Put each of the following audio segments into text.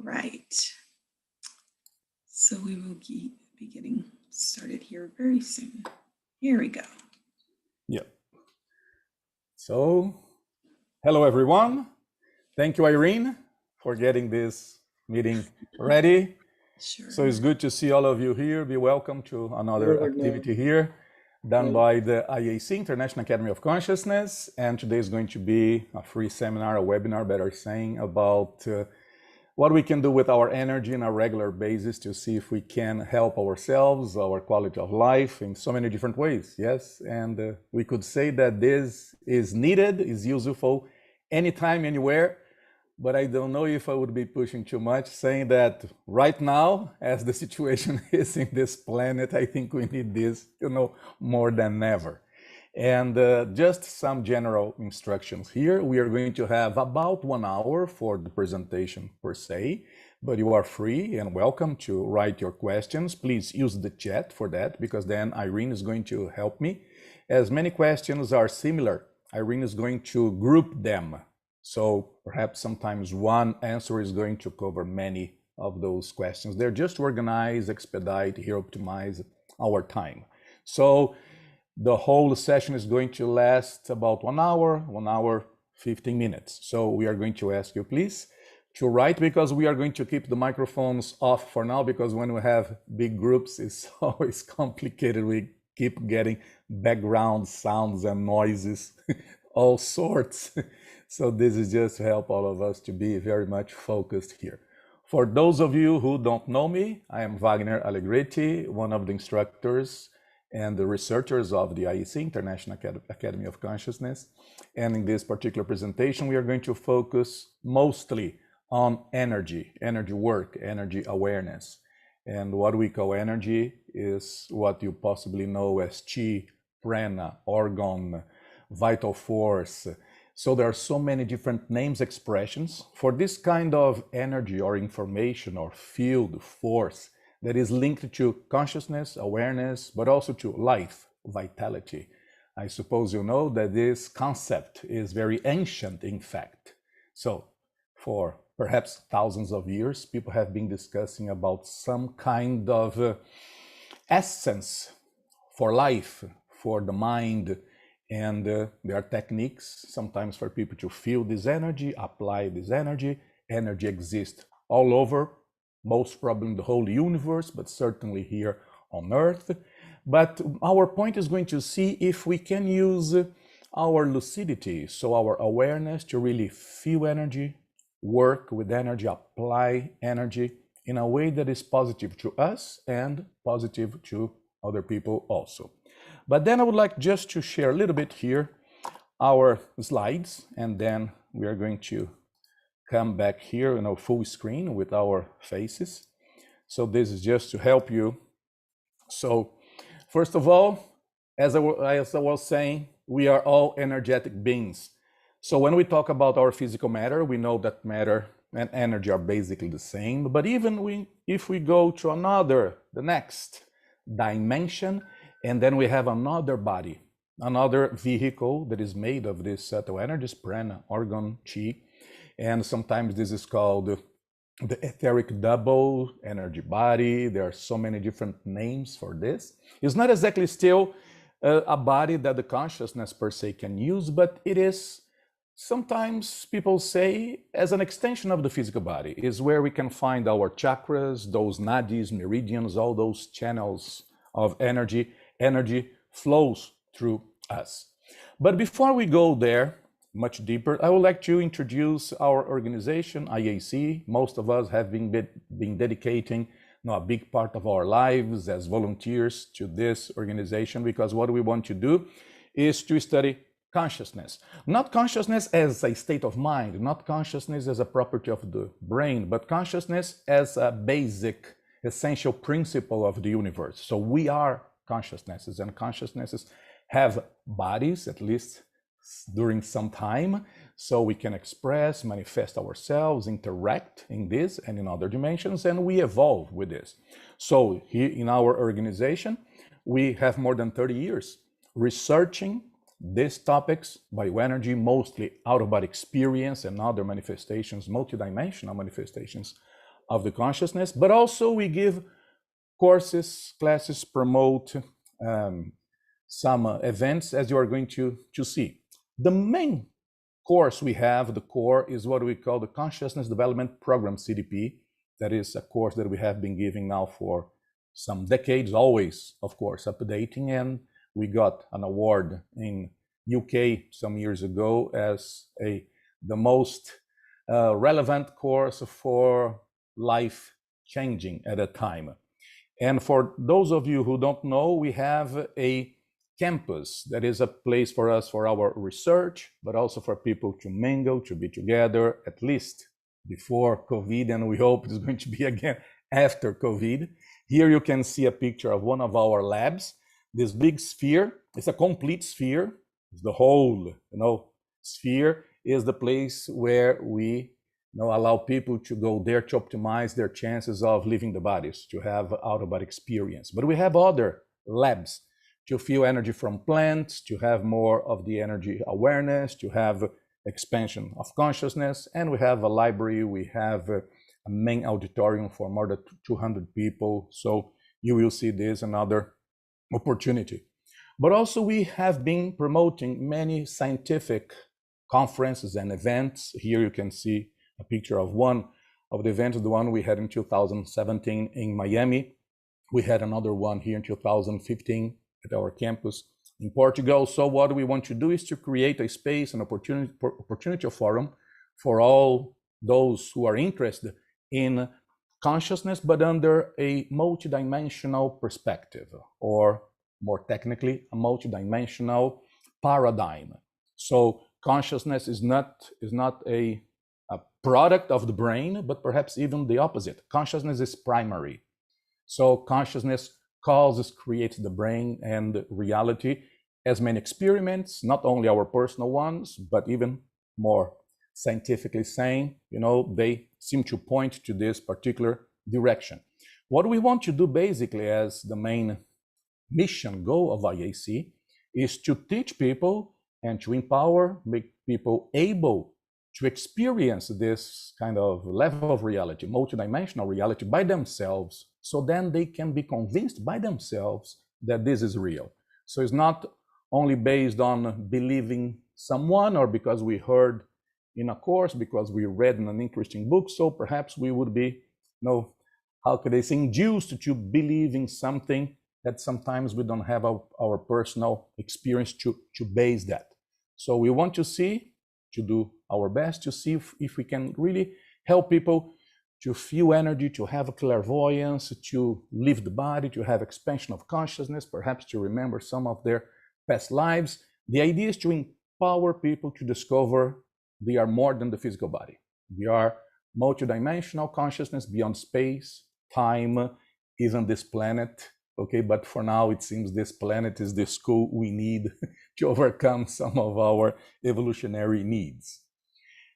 right. So we will be getting started here very soon. Here we go. Yeah. So, hello everyone. Thank you, Irene, for getting this meeting ready. Sure. So it's good to see all of you here. Be welcome to another activity here done by the IAC, International Academy of Consciousness. And today is going to be a free seminar, a webinar, better saying, about what we can do with our energy on a regular basis to see if we can help ourselves, our quality of life in so many different ways. Yes, and we could say that this is needed, is useful anytime, anywhere. But I don't know if I would be pushing too much, saying that right now, as the situation is in this planet, I think we need this, more than ever. And just some general instructions here. We are going to have about 1 hour for the presentation per se, but you are free and welcome to write your questions. Please use the chat for that, because then Irene is going to help me. As many questions are similar, Irene is going to group them. So perhaps sometimes one answer is going to cover many of those questions. They're just to organize, expedite, here optimize our time. So the whole session is going to last about 1 hour, 15 minutes. So we are going to ask you, please, to write, because we are going to keep the microphones off for now, because when we have big groups, it's always complicated. We keep getting background sounds and noises, all sorts. So this is just to help all of us to be very much focused here. For those of you who don't know me, I am Wagner Allegretti, one of the instructors and the researchers of the IEC, International Academy of Consciousness. And in this particular presentation, we are going to focus mostly on energy work, energy awareness. And what we call energy is what you possibly know as chi, prana, organ, vital force. So there are so many different names, expressions for this kind of energy or information or field, force, that is linked to consciousness, awareness, but also to life, vitality. I suppose you know that this concept is very ancient, in fact. So for perhaps thousands of years, people have been discussing about some kind of essence for life, for the mind, and there are techniques sometimes for people to feel this energy, apply this energy. Energy exists all over, most probably in the whole universe, but certainly here on Earth. But our point is going to see if we can use our lucidity, so our awareness, to really feel energy, work with energy, apply energy in a way that is positive to us and positive to other people also. But then I would like just to share a little bit here our slides, and then we are going to come back here in our full screen with our faces. So this is just to help you. So first of all, as I was saying, we are all energetic beings. So when we talk about our physical matter, we know that matter and energy are basically the same. But even if we go to the next dimension, and then we have another body, another vehicle that is made of these subtle energies, prana, organ, chi. And sometimes this is called the etheric double, energy body. There are so many different names for this. It's not exactly still a body that the consciousness per se can use, but it is, sometimes people say, as an extension of the physical body, is where we can find our chakras, those nadis, meridians, all those channels of energy. Energy flows through us. But before we go there much deeper, I would like to introduce our organization, IAC. Most of us have been dedicating a big part of our lives as volunteers to this organization, because what we want to do is to study consciousness. Not consciousness as a state of mind, not consciousness as a property of the brain, but consciousness as a basic, essential principle of the universe. So we are consciousnesses, and consciousnesses have bodies, at least during some time, so we can express, manifest ourselves, interact in this and in other dimensions, and we evolve with this. So here in our organization, we have more than 30 years researching these topics, bioenergy, mostly out-of-body experience and other manifestations, multidimensional manifestations of the consciousness, but also we give courses, classes, promote some events, as you are going to see. The main course we have, the core, is what we call the Consciousness Development Program, CDP. That is a course that we have been giving now for some decades, always, of course, updating, and we got an award in UK some years ago as the most relevant course for life changing at a time. And for those of you who don't know, we have a campus that is a place for us for our research, but also for people to mingle, to be together, at least before COVID, and we hope it's going to be again after COVID. Here you can see a picture of one of our labs. This big sphere, it's a complete sphere. It's the whole, sphere is the place where we allow people to go there to optimize their chances of leaving the bodies, to have out-of-body experience. But we have other labs to feel energy from plants, to have more of the energy awareness, to have expansion of consciousness. And we have a library, we have a main auditorium for more than 200 people. So you will see this another opportunity. But also we have been promoting many scientific conferences and events. Here you can see a picture of one of the events, the one we had in 2017 in Miami. We had another one here in 2015 at our campus in Portugal. So what we want to do is to create a space, an opportunity forum for all those who are interested in consciousness, but under a multidimensional perspective, or more technically, a multidimensional paradigm. So consciousness is not a product of the brain, but perhaps even the opposite. Consciousness is primary. So consciousness causes, creates the brain and reality. As many experiments, not only our personal ones, but even more scientifically saying, they seem to point to this particular direction. What we want to do basically as the main mission goal of IAC is to teach people and to empower, make people able to experience this kind of level of reality, multidimensional reality by themselves, so then they can be convinced by themselves that this is real. So it's not only based on believing someone or because we heard in a course, because we read in an interesting book, so perhaps we would be, how could I say, induced to believe in something that sometimes we don't have our personal experience to base that. So we want to do our best to see if we can really help people to feel energy, to have clairvoyance, to leave the body, to have expansion of consciousness, perhaps to remember some of their past lives. The idea is to empower people to discover they are more than the physical body. We are multidimensional consciousness beyond space, time, even this planet. Okay, but for now, it seems this planet is the school we need to overcome some of our evolutionary needs.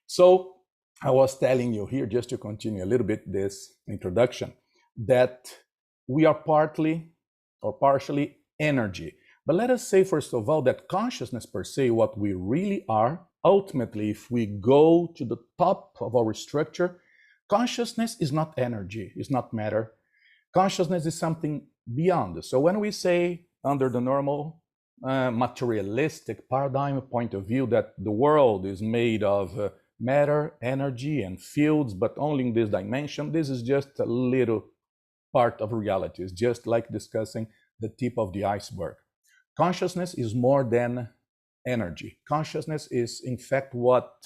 So I was telling you here, just to continue a little bit this introduction, that we are partly or partially energy. But let us say, first of all, that consciousness per se, what we really are, ultimately, if we go to the top of our structure, consciousness is not energy, is not matter. Consciousness is something beyond. So when we say under the normal materialistic paradigm point of view that the world is made of matter, energy, and fields, but only in this dimension, this is just a little part of reality. It's just like discussing the tip of the iceberg. Consciousness is more than energy. Consciousness is, in fact, what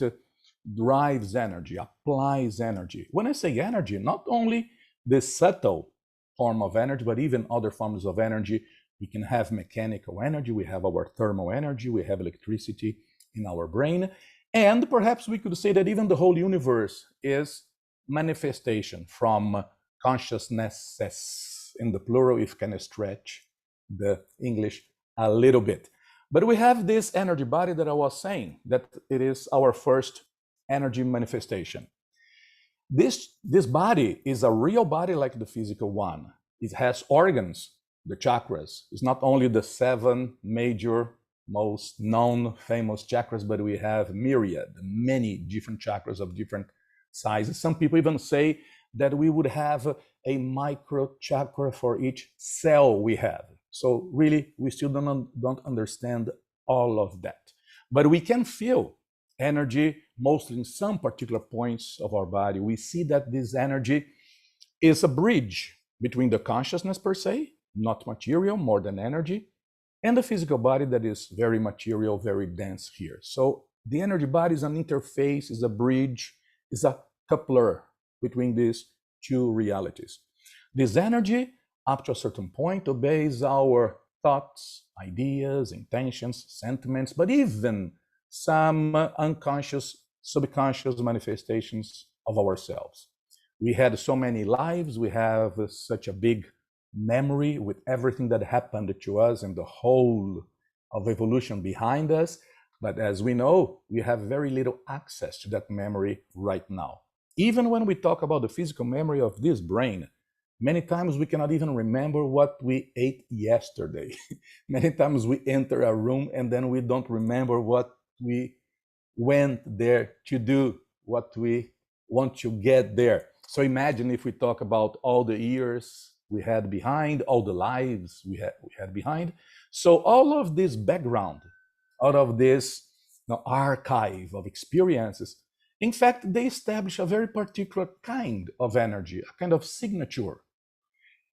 drives energy, applies energy. When I say energy, not only the subtle form of energy, but even other forms of energy. We can have mechanical energy, we have our thermal energy, we have electricity in our brain. And perhaps we could say that even the whole universe is manifestation from consciousnesses, in the plural, if can stretch the English a little bit. But we have this energy body that I was saying, that it is our first energy manifestation. This body is a real body like the physical one. It has organs, the chakras. It's not only the 7 major, most known, famous chakras, but we have myriad, many different chakras of different sizes. Some people even say that we would have a micro chakra for each cell we have. So really, we still don't understand all of that. But we can feel energy mostly in some particular points of our body. We see that this energy is a bridge between the consciousness per se, not material, more than energy, and the physical body that is very material, very dense here. So the energy body is an interface, is a bridge, is a coupler between these two realities. This energy, up to a certain point, obeys our thoughts, ideas, intentions, sentiments, but even some unconscious, subconscious manifestations of ourselves. We had so many lives, we have such a big memory with everything that happened to us and the whole of evolution behind us. But as we know, we have very little access to that memory right now. Even when we talk about the physical memory of this brain, many times we cannot even remember what we ate yesterday. Many times we enter a room and then we don't remember what we went there to do, what we want to get there. So imagine if we talk about all the years we had behind, all the lives we had behind. So all of this background, out of this archive of experiences, in fact, they establish a very particular kind of energy, a kind of signature.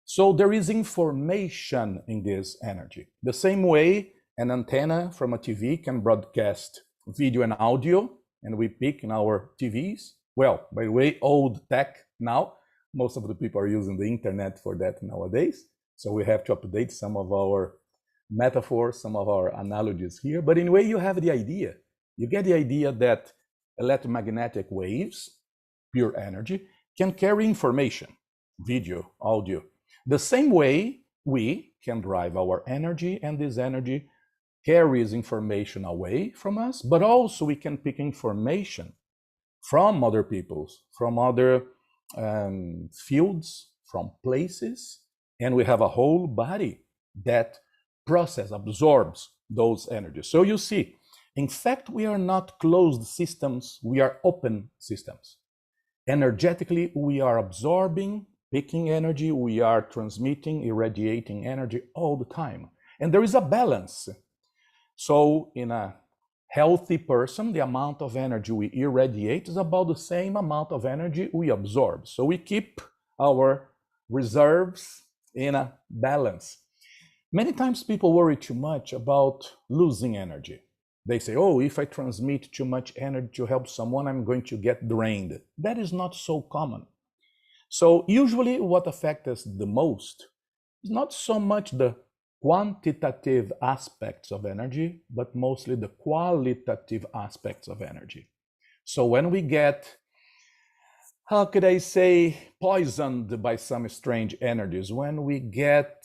So there is information in this energy. The same way an antenna from a TV can broadcast video and audio, and we pick in our TVs. Well, by the way, old tech now, most of the people are using the internet for that nowadays. So we have to update some of our metaphors, some of our analogies here. But anyway, you have the idea. You get the idea that electromagnetic waves, pure energy, can carry information, video, audio. The same way we can drive our energy, and this energy carries information away from us, but also we can pick information from other people's, from other fields, from places, and we have a whole body that absorbs those energies. So you see, in fact, we are not closed systems, we are open systems. Energetically, we are absorbing, picking energy, we are transmitting, irradiating energy all the time. And there is a balance. So in a healthy person, the amount of energy we irradiate is about the same amount of energy we absorb. So we keep our reserves in a balance. Many times people worry too much about losing energy. They say, oh, if I transmit too much energy to help someone, I'm going to get drained. That is not so common. So usually what affects us the most is not so much the quantitative aspects of energy, but mostly the qualitative aspects of energy. So when we get, how could I say, poisoned by some strange energies, when we get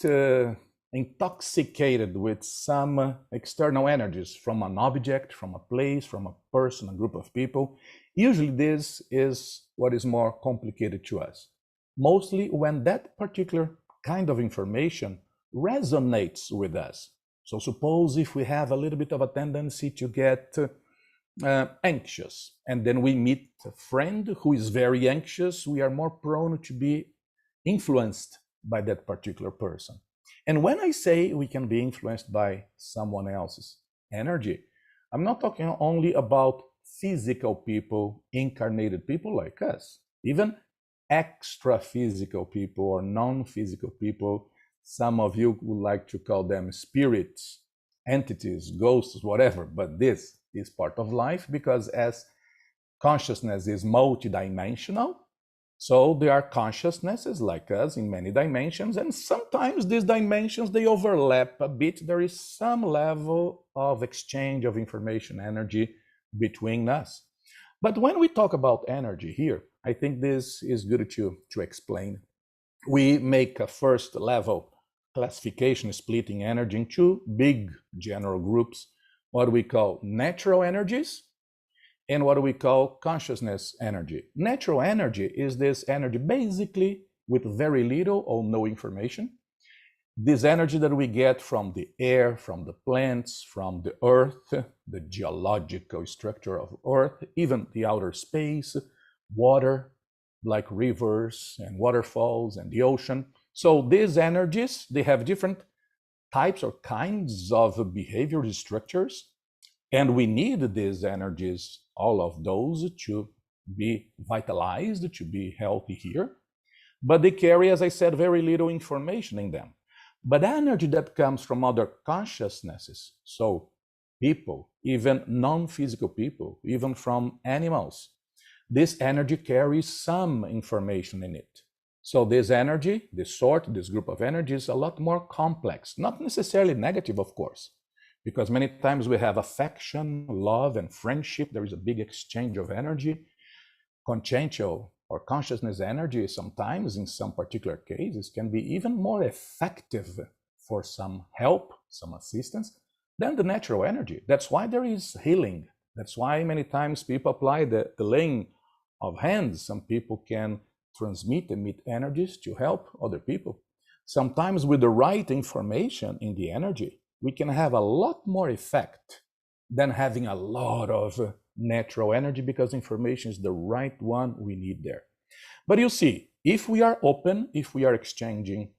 intoxicated with some external energies from an object, from a place, from a person, a group of people, usually this is what is more complicated to us. Mostly when that particular kind of information resonates with us. So suppose if we have a little bit of a tendency to get anxious, and then we meet a friend who is very anxious, we are more prone to be influenced by that particular person. And when I say we can be influenced by someone else's energy, I'm not talking only about physical people, incarnated people like us, even extra physical people or non-physical people. Some of you would like to call them spirits, entities, ghosts, whatever, but this is part of life because as consciousness is multidimensional, so there are consciousnesses like us in many dimensions, and sometimes these dimensions, they overlap a bit. There is some level of exchange of information, energy between us. But when we talk about energy here, I think this is good to explain. We make a first level classification, splitting energy in two big general groups, what we call natural energies and what we call consciousness energy. Natural energy is this energy basically with very little or no information. This energy that we get from the air, from the plants, from the earth, the geological structure of earth, even the outer space, water, like rivers and waterfalls and the ocean. So these energies, they have different types or kinds of behavior structures, and we need these energies, all of those, to be vitalized, to be healthy here. But they carry, as I said, very little information in them. But energy that comes from other consciousnesses, so people, even non-physical people, even from animals, this energy carries some information in it. So this energy, this group of energy is a lot more complex, not necessarily negative, of course, because many times we have affection, love, and friendship. There is a big exchange of energy. Consciential or consciousness energy sometimes, in some particular cases, can be even more effective for some help, some assistance, than the natural energy. That's why there is healing. That's why many times people apply the laying of hands. Some people can transmit, emit energies to help other people. Sometimes with the right information in the energy, we can have a lot more effect than having a lot of natural energy, because information is the right one we need there. But you see, if we are open, if we are exchanging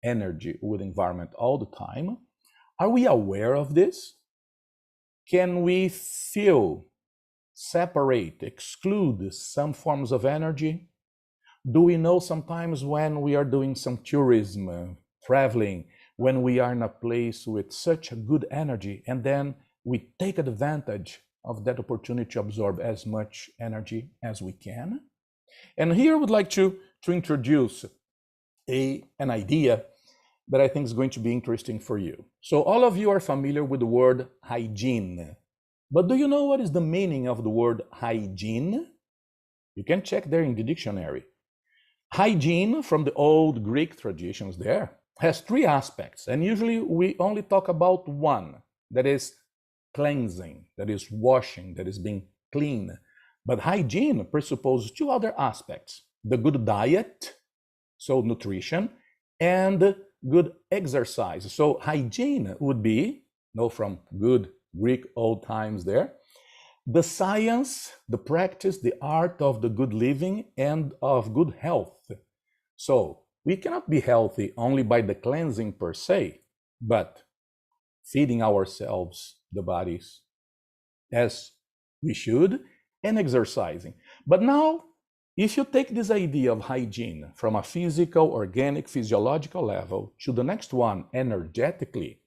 energy with the environment all the time, are we aware of this? Can we feel, separate, exclude some forms of energy? Do we know sometimes when we are doing some tourism, traveling, when we are in a place with such a good energy, and then we take advantage of that opportunity to absorb as much energy as we can? And here I would like to introduce an idea that I think is going to be interesting for you. So all of you are familiar with the word hygiene. But do you know what is the meaning of the word hygiene? You can check there in the dictionary. Hygiene, from the old Greek traditions there, has three aspects. And usually we only talk about one, that is cleansing, that is washing, that is being clean. But hygiene presupposes two other aspects: the good diet, so nutrition, and good exercise. So hygiene would be, from good Greek old times there, the science, the practice, the art of the good living and of good health. So we cannot be healthy only by the cleansing per se, but feeding ourselves, the bodies, as we should, and exercising. But now, if you take this idea of hygiene from a physical, organic, physiological level to the next one, energetically,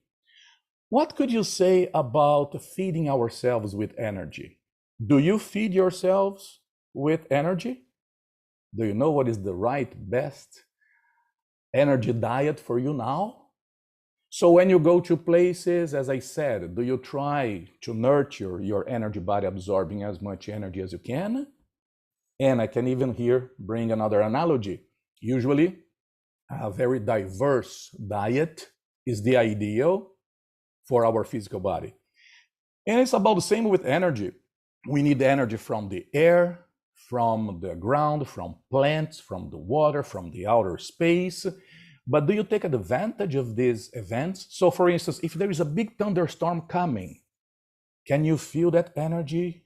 what could you say about feeding ourselves with energy? Do you feed yourselves with energy? Do you know what is the right, best energy diet for you now? So when you go to places, as I said, do you try to nurture your energy body, absorbing as much energy as you can? And I can even here bring another analogy. Usually, a very diverse diet is the ideal for our physical body. And it's about the same with energy. We need energy from the air, from the ground, from plants, from the water, from the outer space. But do you take advantage of these events? So for instance, if there is a big thunderstorm coming, can you feel that energy?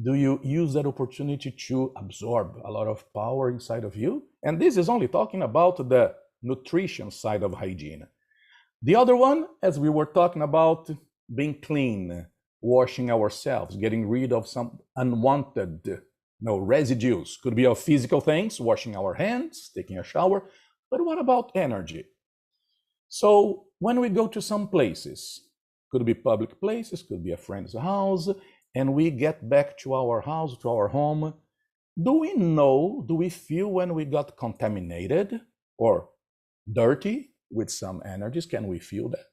Do you use that opportunity to absorb a lot of power inside of you? And this is only talking about the nutrition side of hygiene. The other one, as we were talking about, being clean, washing ourselves, getting rid of some unwanted residues. Could be of physical things, washing our hands, taking a shower. But what about energy? So when we go to some places, could be public places, could be a friend's house, and we get back to our house, to our home, do we feel when we got contaminated or dirty with some energies? Can we feel that?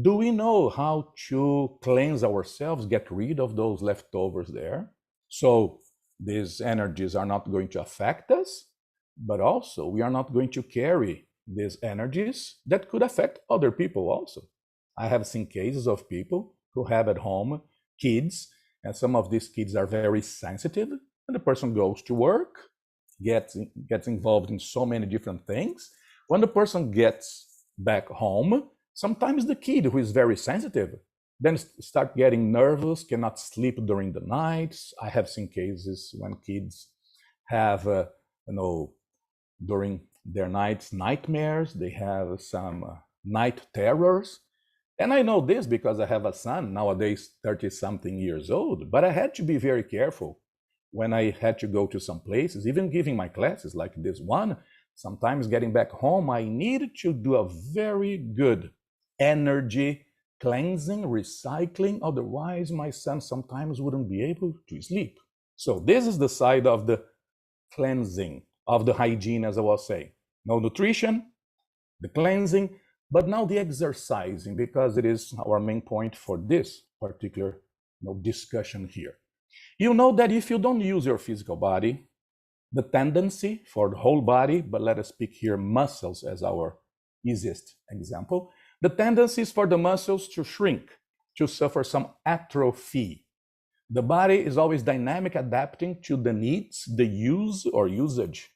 Do we know how to cleanse ourselves, get rid of those leftovers there? So these energies are not going to affect us, but also we are not going to carry these energies that could affect other people also. I have seen cases of people who have at home kids, and some of these kids are very sensitive, and the person goes to work, gets involved in so many different things. When the person gets back home, sometimes the kid who is very sensitive then start getting nervous, cannot sleep during the nights. I have seen cases when kids have during their nightmares, they have some night terrors. And I know this because I have a son nowadays, 30 something years old, but I had to be very careful when I had to go to some places, even giving my classes like this one. Sometimes getting back home, I needed to do a very good energy cleansing, recycling. Otherwise, my son sometimes wouldn't be able to sleep. So this is the side of the cleansing, of the hygiene, as I was saying. No nutrition, the cleansing, but now the exercising, because it is our main point for this particular discussion here. You know that if you don't use your physical body, the tendency for the whole body, but let us pick here muscles as our easiest example, the tendency is for the muscles to shrink, to suffer some atrophy. The body is always dynamic, adapting to the needs, the use or usage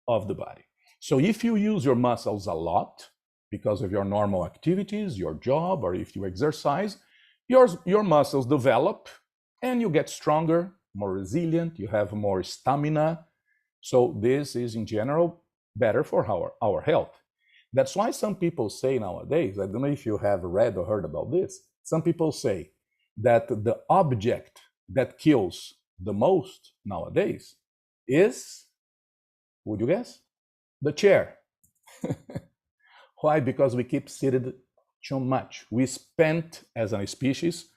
of the body. So if you use your muscles a lot because of your normal activities, your job, or if you exercise, your muscles develop and you get stronger, more resilient, you have more stamina. So this is in general better for our health. That's why some people say nowadays, I don't know if you have read or heard about this, some people say that the object that kills the most nowadays is, would you guess? The chair. Why? Because we keep seated too much. We spent, as a species,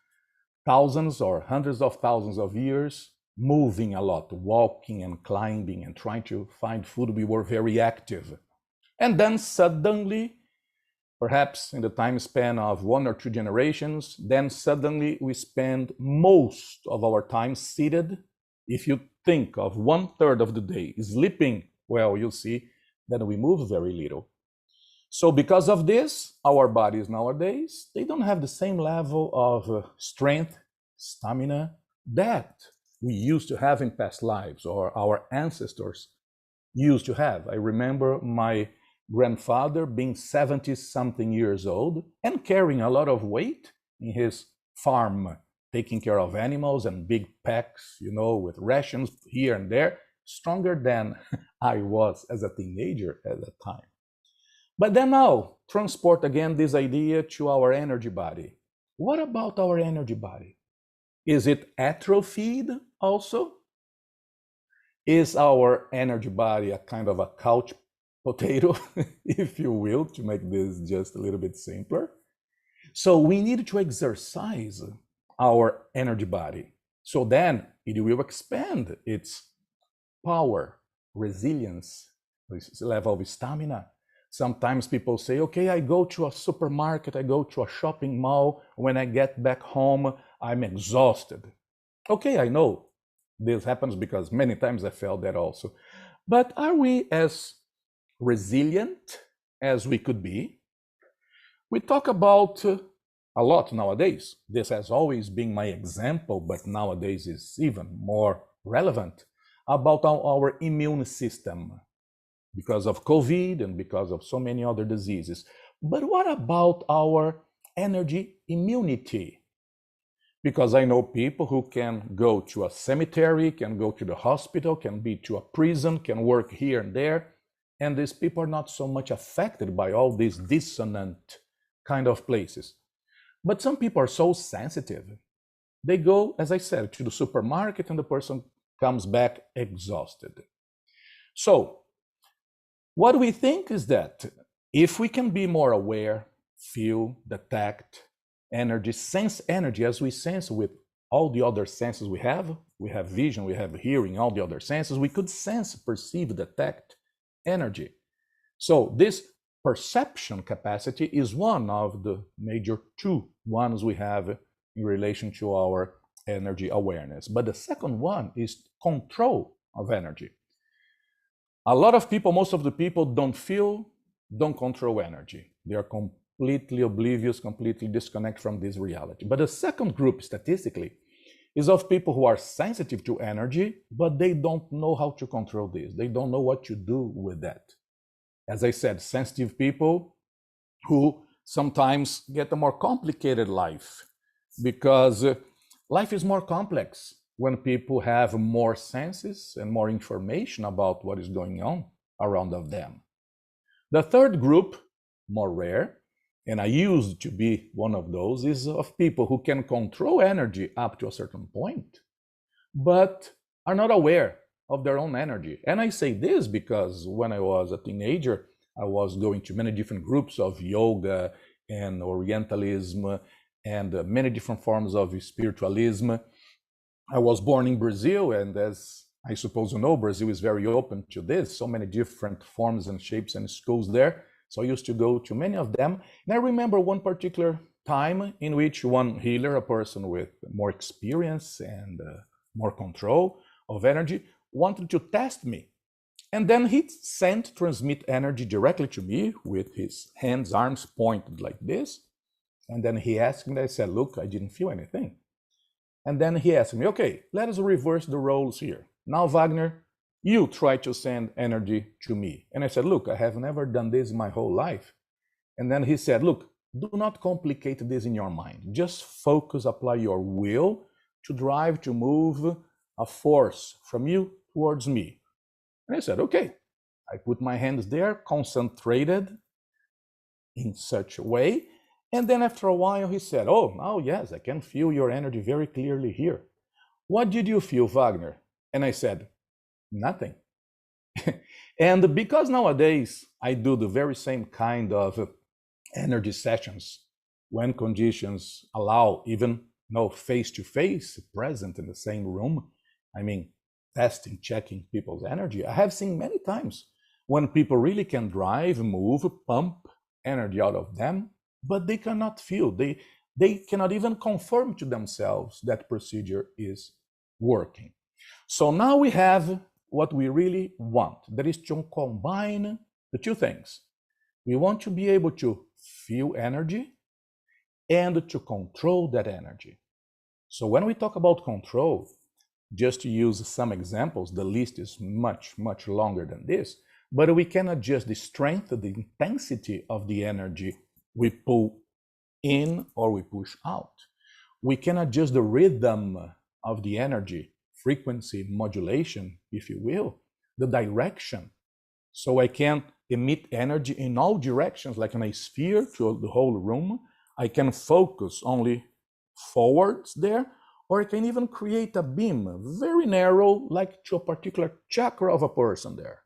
thousands or hundreds of thousands of years moving a lot, walking and climbing and trying to find food. We were very active. And then suddenly, perhaps in the time span of 1 or 2 generations, then suddenly we spend most of our time seated. If you think of 1/3 of the day sleeping, well, you'll see that we move very little. So because of this, our bodies nowadays, they don't have the same level of strength, stamina that we used to have in past lives or our ancestors used to have. I remember my grandfather being 70 something years old and carrying a lot of weight in his farm, taking care of animals and big packs, with rations here and there, stronger than I was as a teenager at that time. But then now, transport again this idea to our energy body. What about our energy body? Is it atrophied also? Is our energy body a kind of a couch potato, if you will, to make this just a little bit simpler? So we need to exercise our energy body. So then it will expand its power, resilience, level of stamina. Sometimes people say, okay, I go to a supermarket, I go to a shopping mall. When I get back home, I'm exhausted. Okay, I know this happens because many times I felt that also. But are we as resilient as we could be? We talk about a lot nowadays. This has always been my example, but nowadays is even more relevant, about our immune system because of COVID and because of so many other diseases. But what about our energy immunity? Because I know people who can go to a cemetery, can go to the hospital, can be to a prison, can work here and there, and these people are not so much affected by all these dissonant kind of places. But some people are so sensitive. They go, as I said, to the supermarket and the person comes back exhausted. So what we think is that if we can be more aware, feel, detect energy, sense energy as we sense with all the other senses we have vision, we have hearing, all the other senses, we could sense, perceive, detect energy. So this perception capacity is one of the major 2 ones we have in relation to our energy awareness. But the second one is control of energy. A lot of people, most of the people don't control energy. They are completely oblivious, completely disconnect from this reality. But the second group, statistically, is of people who are sensitive to energy, but they don't know how to control this. They don't know what to do with that. As I said, sensitive people who sometimes get a more complicated life because life is more complex. when people have more senses and more information about what is going on around of them. The third group, more rare, and I used to be one of those, is of people who can control energy up to a certain point, but are not aware of their own energy. And I say this because when I was a teenager, I was going to many different groups of yoga and Orientalism and many different forms of spiritualism. I was born in Brazil, and as I suppose you know, Brazil is very open to this, so many different forms and shapes and schools there. So I used to go to many of them. And I remember one particular time in which one healer, a person with more experience and more control of energy, wanted to test me. And then he sent transmit energy directly to me with his hands, arms pointed like this. And then he asked me, I said, look, I didn't feel anything. And then he asked me, okay, let us reverse the roles here. Now, Wagner, you try to send energy to me. And I said, look, I have never done this my whole life. And then he said, look, do not complicate this in your mind. Just focus, apply your will to drive, to move a force from you towards me. And I said, okay. I put my hands there, concentrated in such a way. And then after a while, he said, oh, yes, I can feel your energy very clearly here. What did you feel, Wagner? And I said, nothing. And because nowadays I do the very same kind of energy sessions when conditions allow, even face-to-face present in the same room, I mean, testing, checking people's energy, I have seen many times when people really can drive, move, pump energy out of them, but they cannot feel, they cannot even confirm to themselves that procedure is working. So now we have what we really want, that is to combine the two things. We want to be able to feel energy and to control that energy. So when we talk about control, just to use some examples, the list is much, much longer than this, but we can adjust the strength, the intensity of the energy we pull in or we push out. We can adjust the rhythm of the energy, frequency modulation, if you will, the direction. So I can emit energy in all directions, like in a sphere to the whole room. I can focus only forwards there, or I can even create a beam, very narrow, like to a particular chakra of a person there.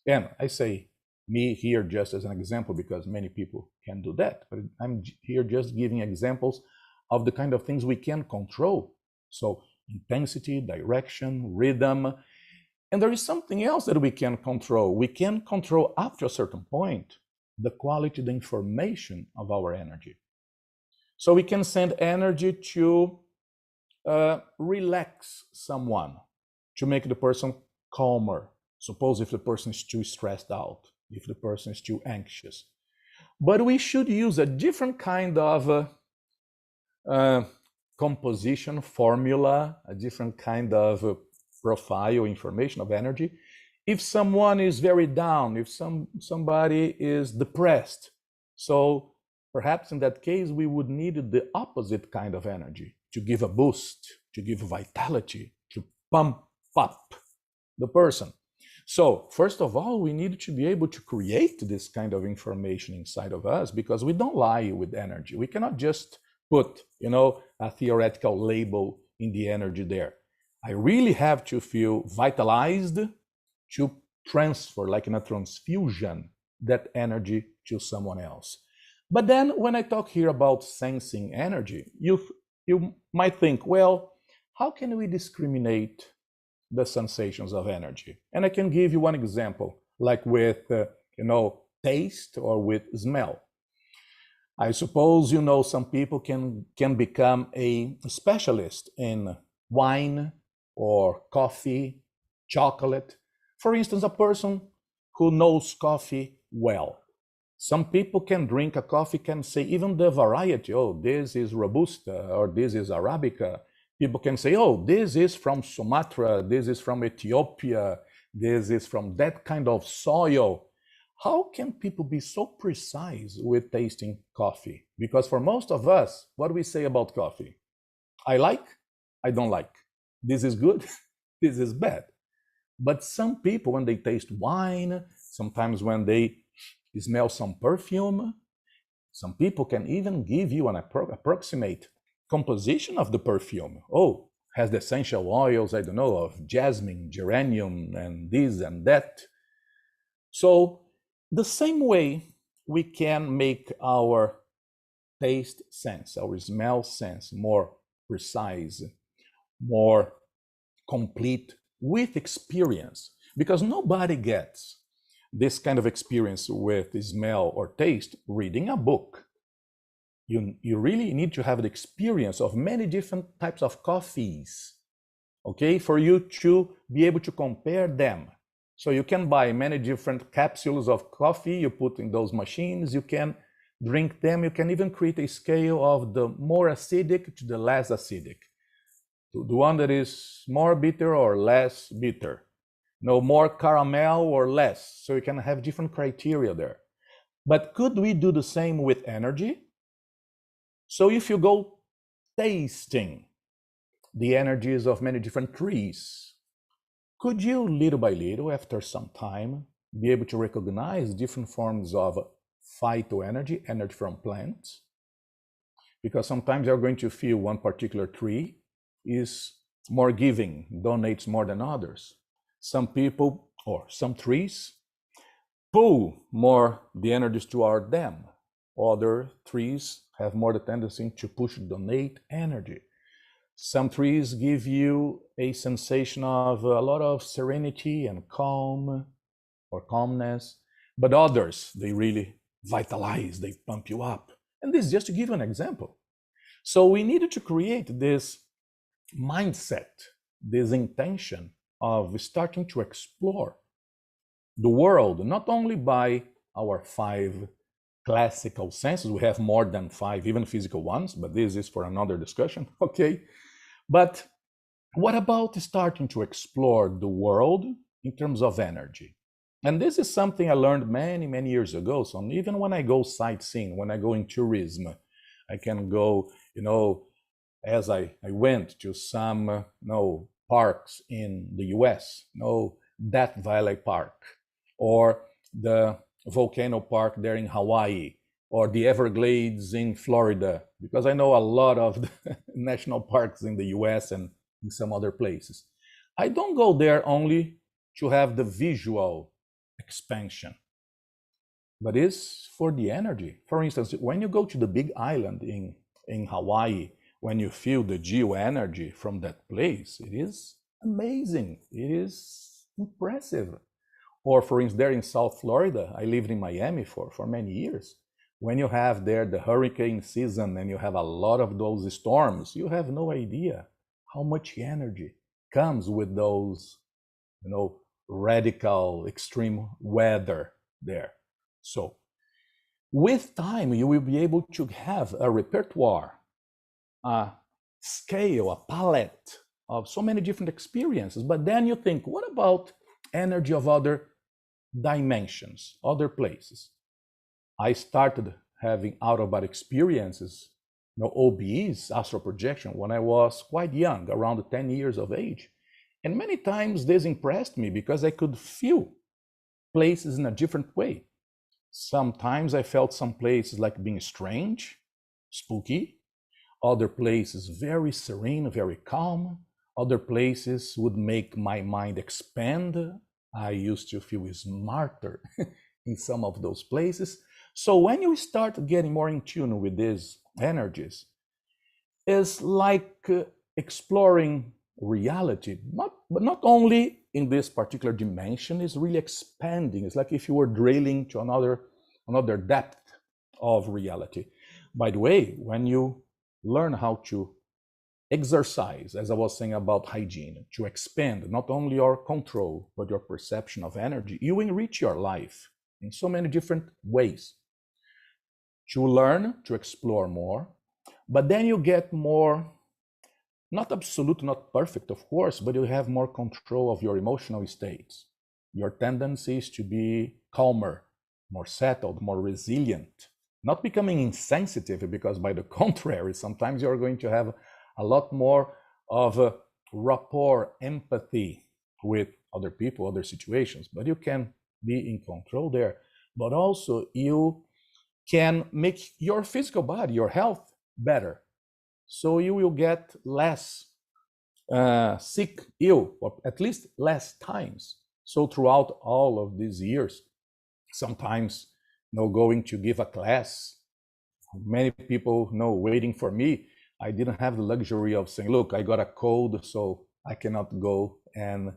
And I say me here just as an example because many people can do that, but I'm here just giving examples of the kind of things we can control. So intensity, direction, rhythm. And there is something else that we can control. We can control up to a certain point the quality, the information of our energy. So we can send energy to relax someone, to make the person calmer. Suppose if the person is too stressed out, if the person is too anxious. But we should use a different kind of composition formula, a different kind of profile information of energy. If someone is very down, if somebody is depressed, so perhaps in that case we would need the opposite kind of energy to give a boost, to give vitality, to pump up the person. So first of all, we need to be able to create this kind of information inside of us, because we don't lie with energy. We cannot just put, a theoretical label in the energy there. I really have to feel vitalized to transfer, like in a transfusion, that energy to someone else. But then when I talk here about sensing energy, you might think, well, how can we discriminate the sensations of energy? And I can give you one example, like with, taste or with smell. I suppose some people can become a specialist in wine or coffee, chocolate. For instance, a person who knows coffee well. Some people can drink a coffee, can say even the variety, this is Robusta or this is Arabica. People can say, this is from Sumatra, this is from Ethiopia, this is from that kind of soil. How can people be so precise with tasting coffee? Because for most of us, what do we say about coffee? I like, I don't like. this is good, this is bad. But some people, when they taste wine, sometimes when they smell some perfume, some people can even give you an approximate composition of the perfume. Oh, has the essential oils, I don't know, of jasmine, geranium, and this and that. So the same way we can make our taste sense, our smell sense more precise, more complete with experience, because nobody gets this kind of experience with smell or taste reading a book. You really need to have the experience of many different types of coffees, okay, for you to be able to compare them. So you can buy many different capsules of coffee, you put in those machines, you can drink them, you can even create a scale of the more acidic to the less acidic, the one that is more bitter or less bitter, no more caramel or less. So you can have different criteria there. But could we do the same with energy? So if you go tasting the energies of many different trees, could you little by little, after some time, be able to recognize different forms of phytoenergy, energy from plants? Because sometimes you're going to feel one particular tree is more giving, donates more than others. Some people or some trees pull more the energies toward them. Other trees have more the tendency to push, donate energy. Some trees give you a sensation of a lot of serenity and calm or calmness, but others, they really vitalize, they pump you up. And this is just to give you an example. So we needed to create this mindset, this intention of starting to explore the world, not only by our 5 classical senses, we have more than 5, even physical ones, but this is for another discussion, okay? But what about starting to explore the world in terms of energy? And this is something I learned many, many years ago. So even when I go sightseeing, when I go in tourism, I can go, as I went to some parks in the US, Death Valley Park, or the volcano park there in Hawaii, or the Everglades in Florida, because I know a lot of the national parks in the US and in some other places. I don't go there only to have the visual expansion, but it's for the energy. For instance, when you go to the big island in Hawaii, when you feel the geo energy from that place, it is amazing. It is impressive. Or for instance, there in South Florida, I lived in Miami for many years. When you have there the hurricane season and you have a lot of those storms, you have no idea how much energy comes with those, radical extreme weather there. So with time, you will be able to have a repertoire, a scale, a palette of so many different experiences. But then you think, what about energy of other dimensions, other places? I started having out-of-body experiences, OBEs, astral projection, when I was quite young, around 10 years of age. And many times this impressed me because I could feel places in a different way. Sometimes I felt some places like being strange, spooky. Other places very serene, very calm. Other places would make my mind expand. I used to feel smarter in some of those places. So when you start getting more in tune with these energies, it's like exploring reality, but not only in this particular dimension, is really expanding. It's like if you were drilling to another depth of reality. By the way, when you learn how to exercise, as I was saying about hygiene, to expand not only your control, but your perception of energy, you enrich your life in so many different ways. To learn, to explore more, but then you get more, not absolute, not perfect, of course, but you have more control of your emotional states. Your tendency is to be calmer, more settled, more resilient, not becoming insensitive, because by the contrary, sometimes you're going to have a lot more of rapport, empathy with other people, other situations, but you can be in control there. But also you can make your physical body, your health better. So you will get less sick, ill, or at least less times. So throughout all of these years, sometimes going to give a class, many people waiting for me. I didn't have the luxury of saying, look, I got a cold, so I cannot go and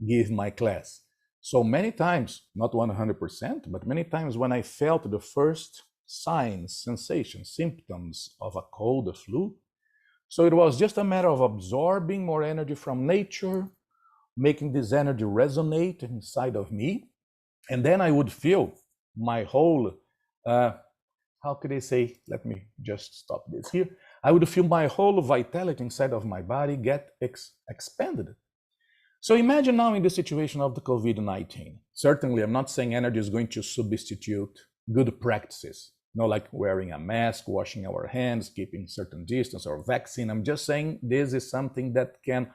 give my class. So many times, not 100%, but many times when I felt the first signs, sensations, symptoms of a cold, a flu, so it was just a matter of absorbing more energy from nature, making this energy resonate inside of me. And then I would feel my whole, how could I say, let me just stop this here. I would feel my whole vitality inside of my body get expanded. So imagine now in the situation of the COVID-19. Certainly, I'm not saying energy is going to substitute good practices, like wearing a mask, washing our hands, keeping certain distance, or vaccine. I'm just saying this is something that can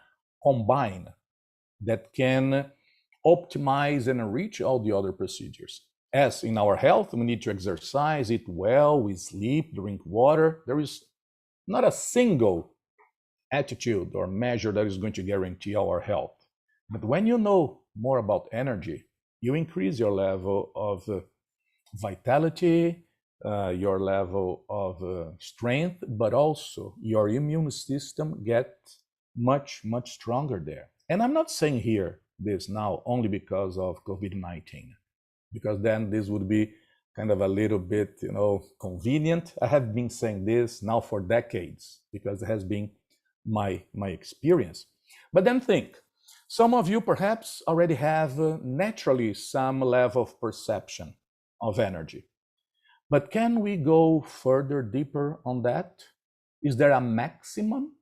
combine, that can optimize and enrich all the other procedures. As in our health, we need to exercise, eat well, we sleep, drink water. There is not a single attitude or measure that is going to guarantee our health. But when you know more about energy, you increase your level of vitality, your level of strength, but also your immune system gets much, much stronger there. And I'm not saying here this now only because of COVID-19, because then this would be kind of a little bit, convenient. I have been saying this now for decades because it has been my experience. But then think, some of you perhaps already have naturally some level of perception of energy. But can we go further, deeper on that? Is there a maximum?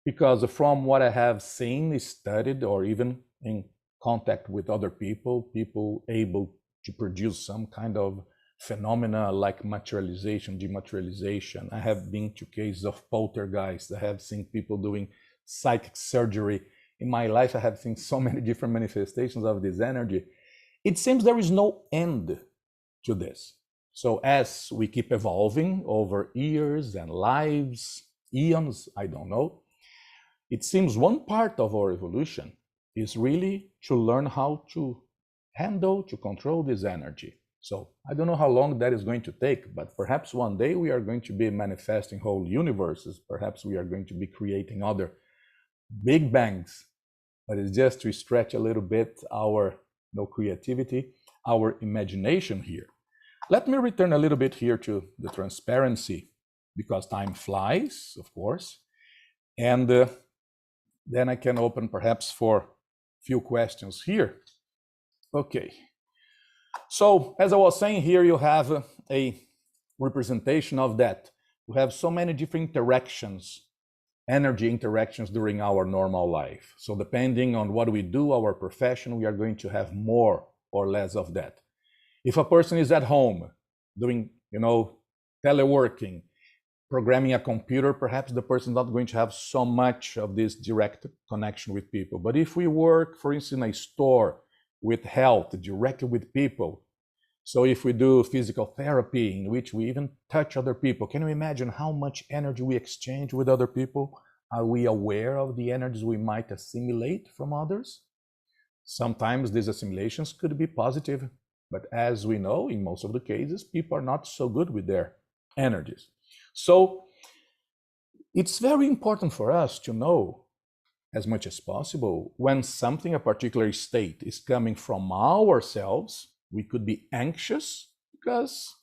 Because from what I have seen, studied, or even in contact with other people able to produce some kind of phenomena like materialization, dematerialization. I have been to cases of poltergeist. I have seen people doing psychic surgery. In my life, I have seen so many different manifestations of this energy. It seems there is no end to this. So as we keep evolving over years and lives, eons, I don't know, it seems one part of our evolution is really to learn how to handle, to control this energy. So I don't know how long that is going to take, but perhaps one day we are going to be manifesting whole universes. Perhaps we are going to be creating other big bangs, but it's just to stretch a little bit our creativity, our imagination here. Let me return a little bit here to the transparency, because time flies, of course, and then I can open perhaps for a few questions here. Okay. So as I was saying, here you have a representation of that. We have so many different interactions, energy interactions during our normal life. So depending on what we do, our profession, we are going to have more or less of that. If a person is at home doing, teleworking, programming a computer, perhaps the person is not going to have so much of this direct connection with people. But if we work, for instance, in a store with health, directly with people, so if we do physical therapy in which we even touch other people, can you imagine how much energy we exchange with other people? Are we aware of the energies we might assimilate from others? Sometimes these assimilations could be positive, but as we know, in most of the cases, people are not so good with their energies. So it's very important for us to know as much as possible when something, a particular state, is coming from ourselves. We could be anxious because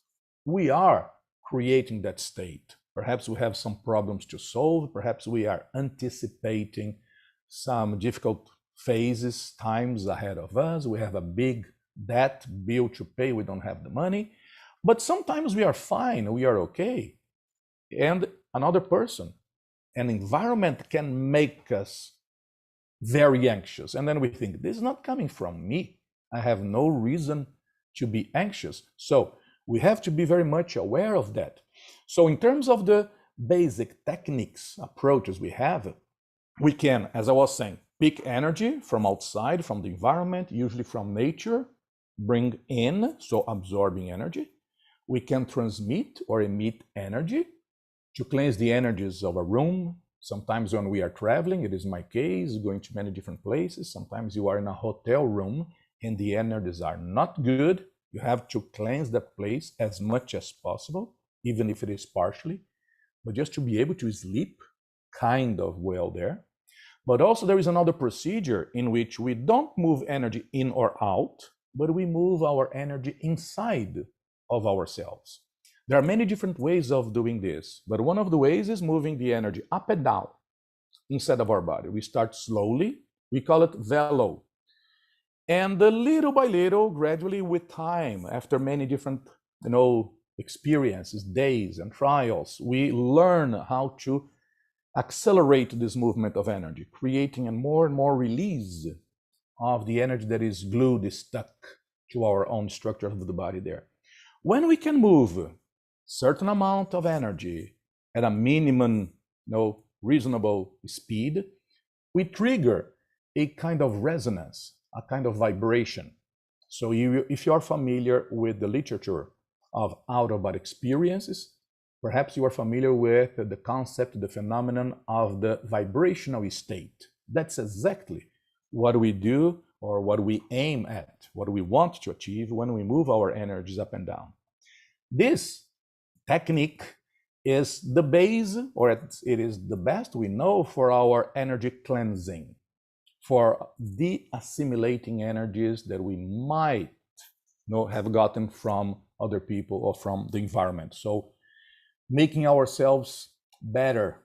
we are creating that state. Perhaps we have some problems to solve. Perhaps we are anticipating some difficult phases, times ahead of us. We have a big debt bill to pay. We don't have the money. But sometimes we are fine. We are okay. And another person, an environment can make us very anxious. And then we think, this is not coming from me. I have no reason to be anxious. So we have to be very much aware of that. So in terms of the basic techniques, approaches we have, We can, as I was saying, pick energy from outside, from the environment, usually from nature, bring in, so absorbing energy. We can transmit or emit energy to cleanse the energies of a room. Sometimes when we are traveling, it is my case, going to many different places. Sometimes you are in a hotel room and the energies are not good. You have to cleanse that place as much as possible, even if it is partially, but just to be able to sleep kind of well there. But also there is another procedure in which we don't move energy in or out, but we move our energy inside of ourselves. There are many different ways of doing this, but one of the ways is moving the energy up and down inside of our body. We start slowly, we call it velo. And little by little, gradually with time, after many different, experiences, days and trials, we learn how to accelerate this movement of energy, creating a more and more release of the energy that is glued, is stuck to our own structure of the body there. When we can move certain amount of energy at a minimum, reasonable speed, we trigger a kind of resonance, a kind of vibration. So if you are familiar with the literature of out-of-body experiences, perhaps you are familiar with the concept, the phenomenon of the vibrational state. That's exactly what we do or what we aim at, what we want to achieve when we move our energies up and down. This technique is the base, or it is the best we know for our energy cleansing, for de-assimilating energies that we might have gotten from other people or from the environment. So making ourselves better.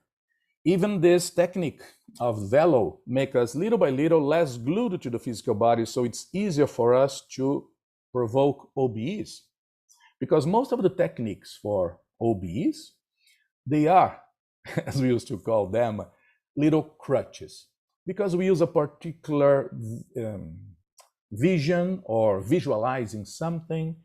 Even this technique of velo makes us little by little less glued to the physical body, so it's easier for us to provoke OBEs. Because most of the techniques for OBEs, they are, as we used to call them, little crutches. Because we use a particular vision or visualizing something,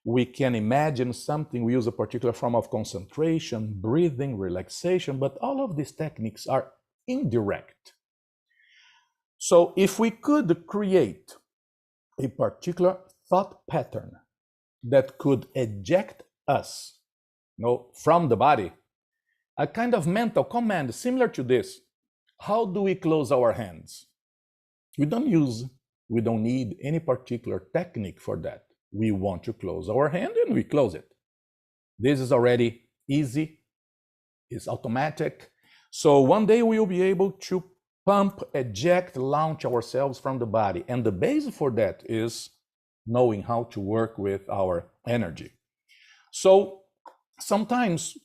we can imagine something, we use a particular form of concentration, breathing, relaxation, but all of these techniques are indirect. So if we could create a particular thought pattern that could eject us from the body, a kind of mental command similar to this. How do we close our hands? We don't need any particular technique for that. We want to close our hand and we close it. This is already easy, it's automatic. So one day we will be able to pump, eject, launch ourselves from the body. And the base for that is knowing how to work with our energy. So sometimes,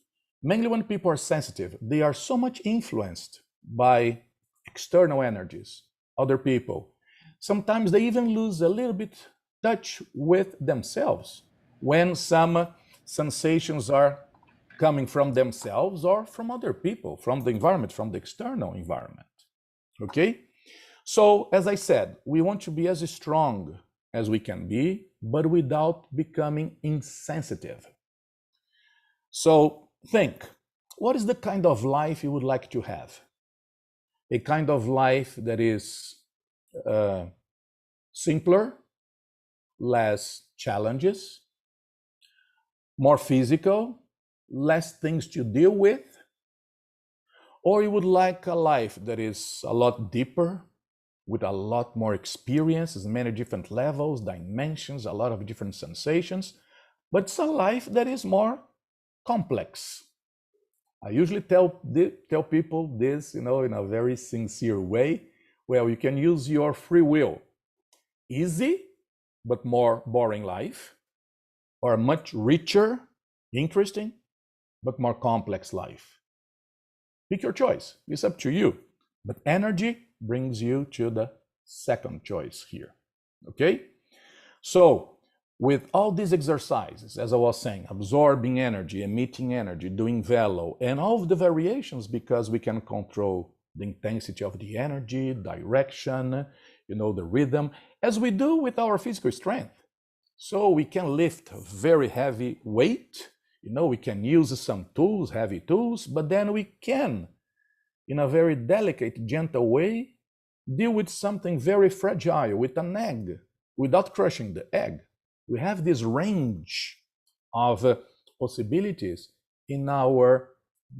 mainly when people are sensitive, they are so much influenced by external energies, other people. Sometimes they even lose a little bit touch with themselves when some sensations are coming from themselves or from other people, from the environment, from the external environment. Okay? So, as I said, we want to be as strong as we can be, but without becoming insensitive. So, think, what is the kind of life you would like to have? A kind of life that is simpler, less challenges, more physical, less things to deal with? Or you would like a life that is a lot deeper, with a lot more experiences, many different levels, dimensions, a lot of different sensations, but it's a life that is more complex. I usually tell people this, in a very sincere way. Well, you can use your free will. Easy, but more boring life, or a much richer, interesting, but more complex life. Pick your choice. It's up to you. But energy brings you to the second choice here. Okay? So, with all these exercises, as I was saying, absorbing energy, emitting energy, doing velo, and all of the variations, because we can control the intensity of the energy, direction, the rhythm, as we do with our physical strength. So we can lift very heavy weight, we can use some tools, heavy tools, but then we can, in a very delicate, gentle way, deal with something very fragile, with an egg, without crushing the egg. We have this range of possibilities in our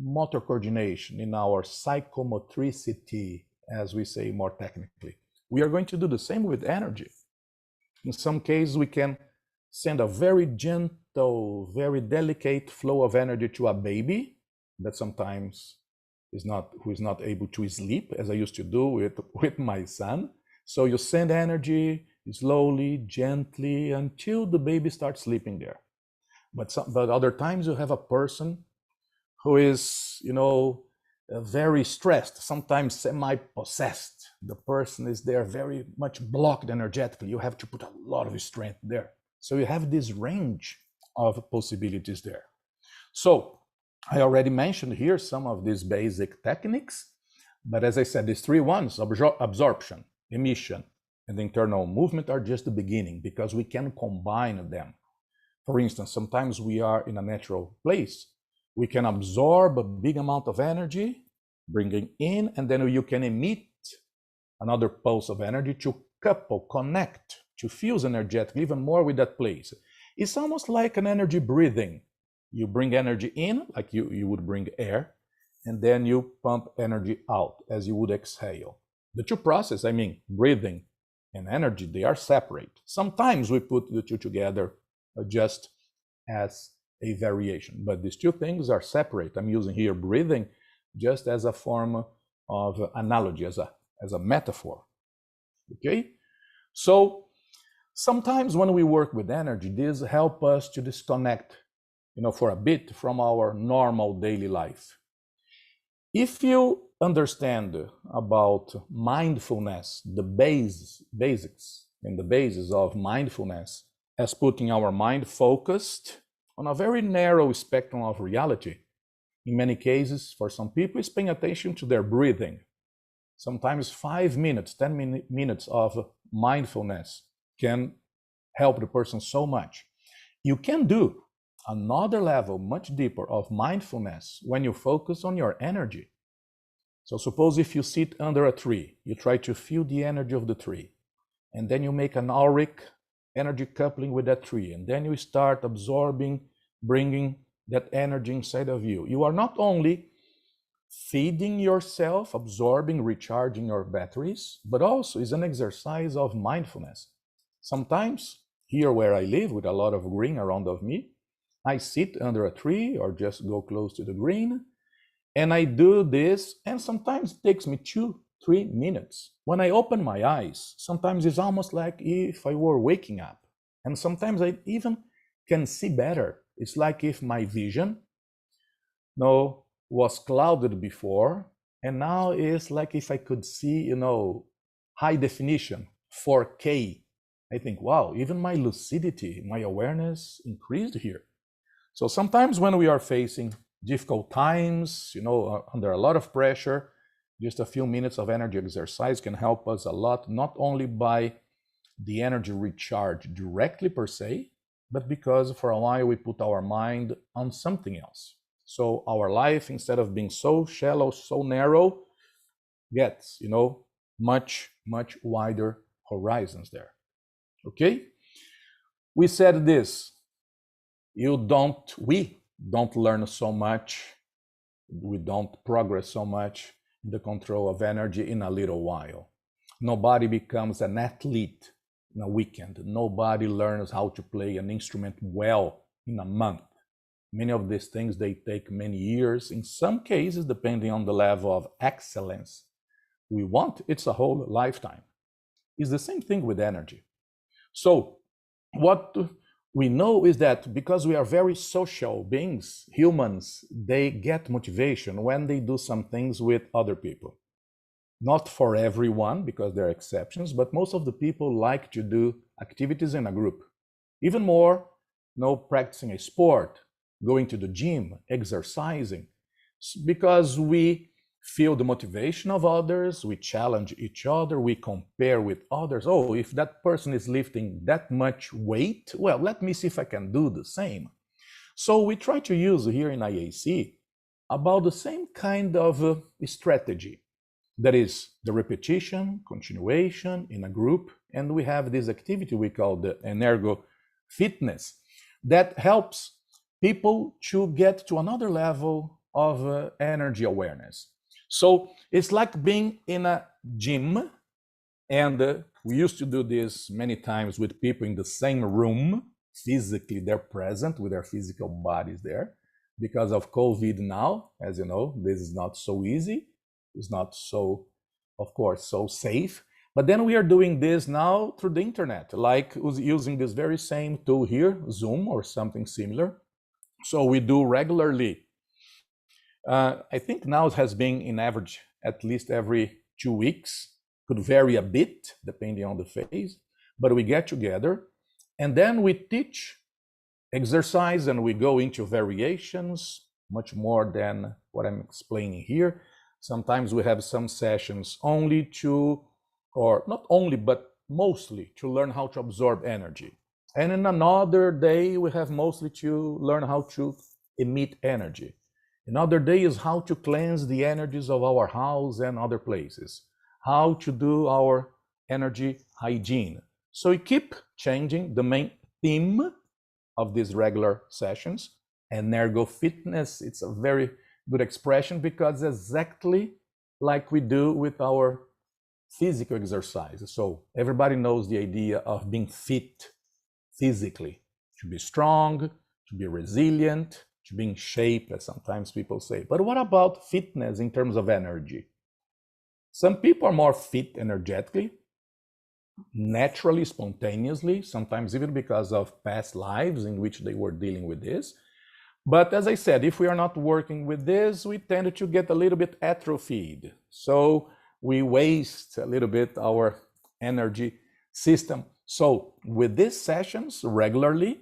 motor coordination, in our psychomotricity, as we say more technically. We are going to do the same with energy. In some cases, we can send a very gentle, very delicate flow of energy to a baby that sometimes who is not able to sleep, as I used to do with my son. So you send energy slowly, gently, until the baby starts sleeping there. But other times you have a person who is, very stressed, sometimes semi-possessed. The person is there very much blocked energetically. You have to put a lot of strength there. So you have this range of possibilities there. So I already mentioned here some of these basic techniques, but as I said, these three ones, absorption, emission, and internal movement, are just the beginning, because we can combine them. For instance, sometimes we are in a natural place. We can absorb a big amount of energy, bringing in, and then you can emit another pulse of energy to couple, connect, to fuse energetically even more with that place. It's almost like an energy breathing. You bring energy in, like you would bring air, and then you pump energy out as you would exhale. The two processes, breathing and energy, they are separate. Sometimes we put the two together just as a variation, but these two things are separate. I'm using here breathing just as a form of analogy, as a metaphor. Okay? So sometimes when we work with energy, this helps us to disconnect, for a bit from our normal daily life. If you understand about mindfulness, the basics and the basis of mindfulness as putting our mind focused on a very narrow spectrum of reality, in many cases, for some people, is paying attention to their breathing. Sometimes 5 minutes, 10 minutes of mindfulness can help the person so much. You can do another level, much deeper, of mindfulness when you focus on your energy. So suppose if you sit under a tree, you try to feel the energy of the tree, and then you make an auric energy coupling with that tree, and then you start absorbing, bringing that energy inside of you. You are not only feeding yourself, absorbing, recharging your batteries, but also is an exercise of mindfulness. Sometimes here where I live, with a lot of green around of me, I sit under a tree or just go close to the green, and I do this, and sometimes it takes me 2-3 minutes. When I open my eyes, sometimes it's almost like if I were waking up, and sometimes I even can see better. It's like if my vision was clouded before, and now it's like if I could see, high definition, 4K. I think, wow, even my lucidity, my awareness increased here. So sometimes when we are facing difficult times, under a lot of pressure, just a few minutes of energy exercise can help us a lot, not only by the energy recharge directly per se, but because for a while we put our mind on something else. So our life, instead of being so shallow, so narrow, gets, much, much wider horizons there. Okay? We said this, we don't learn so much, we don't progress so much in the control of energy in a little while. Nobody becomes an athlete in a weekend. Nobody learns how to play an instrument well in a month. Many of these things, they take many years. In some cases, depending on the level of excellence we want, it's a whole lifetime. It's the same thing with energy. So what we know is that because we are very social beings, humans, they get motivation when they do some things with other people. Not for everyone, because there are exceptions, but most of the people like to do activities in a group. Even more, practicing a sport, going to the gym, exercising, because we feel the motivation of others, we challenge each other, we compare with others. Oh, if that person is lifting that much weight, well, let me see if I can do the same. So we try to use here in IAC about the same kind of strategy. That is the repetition, continuation in a group. And we have this activity we call the EnergoFitness that helps people to get to another level of energy awareness. So it's like being in a gym, and we used to do this many times with people in the same room. Physically, they're present with their physical bodies there. Because of COVID now, as you know, this is not so easy. It's not so, of course, so safe. But then we are doing this now through the internet, like using this very same tool here, Zoom or something similar. So we do regularly. I think now it has been in average at least every 2 weeks. Could vary a bit depending on the phase, but we get together and then we teach exercise and we go into variations, much more than what I'm explaining here. Sometimes we have some sessions only to, or not only, but mostly to learn how to absorb energy. And in another day, we have mostly to learn how to emit energy. Another day is how to cleanse the energies of our house and other places, how to do our energy hygiene. So we keep changing the main theme of these regular sessions. EnergoFitness, it's a very good expression because exactly like we do with our physical exercise. So everybody knows the idea of being fit physically, to be strong, to be resilient, to be in shape, as sometimes people say. But what about fitness in terms of energy? Some people are more fit energetically, naturally, spontaneously, sometimes even because of past lives in which they were dealing with this. But as I said, if we are not working with this, we tend to get a little bit atrophied. So we waste a little bit our energy system. So with these sessions regularly,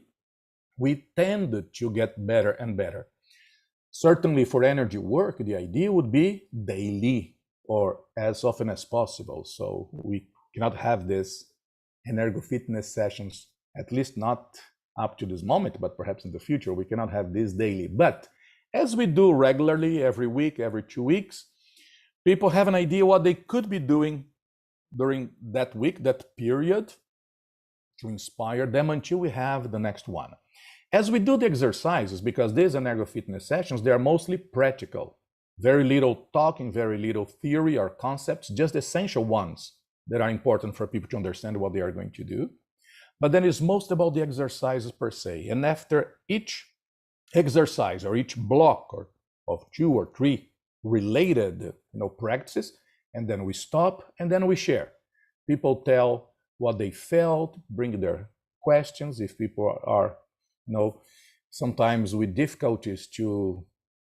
we tend to get better and better. Certainly for energy work, the idea would be daily or as often as possible. So we cannot have this EnergoFitness sessions, at least not up to this moment, but perhaps in the future, we cannot have this daily. But as we do regularly, every week, every 2 weeks, people have an idea what they could be doing during that week, that period, to inspire them until we have the next one. As we do the exercises, because these EnergoFitness sessions, they are mostly practical. Very little talking, very little theory or concepts, just essential ones that are important for people to understand what they are going to do. But then it's most about the exercises per se. And after each exercise or each block or of 2 or 3 related practices, and then we stop and then we share. People tell what they felt, bring their questions. If people are sometimes with difficulties to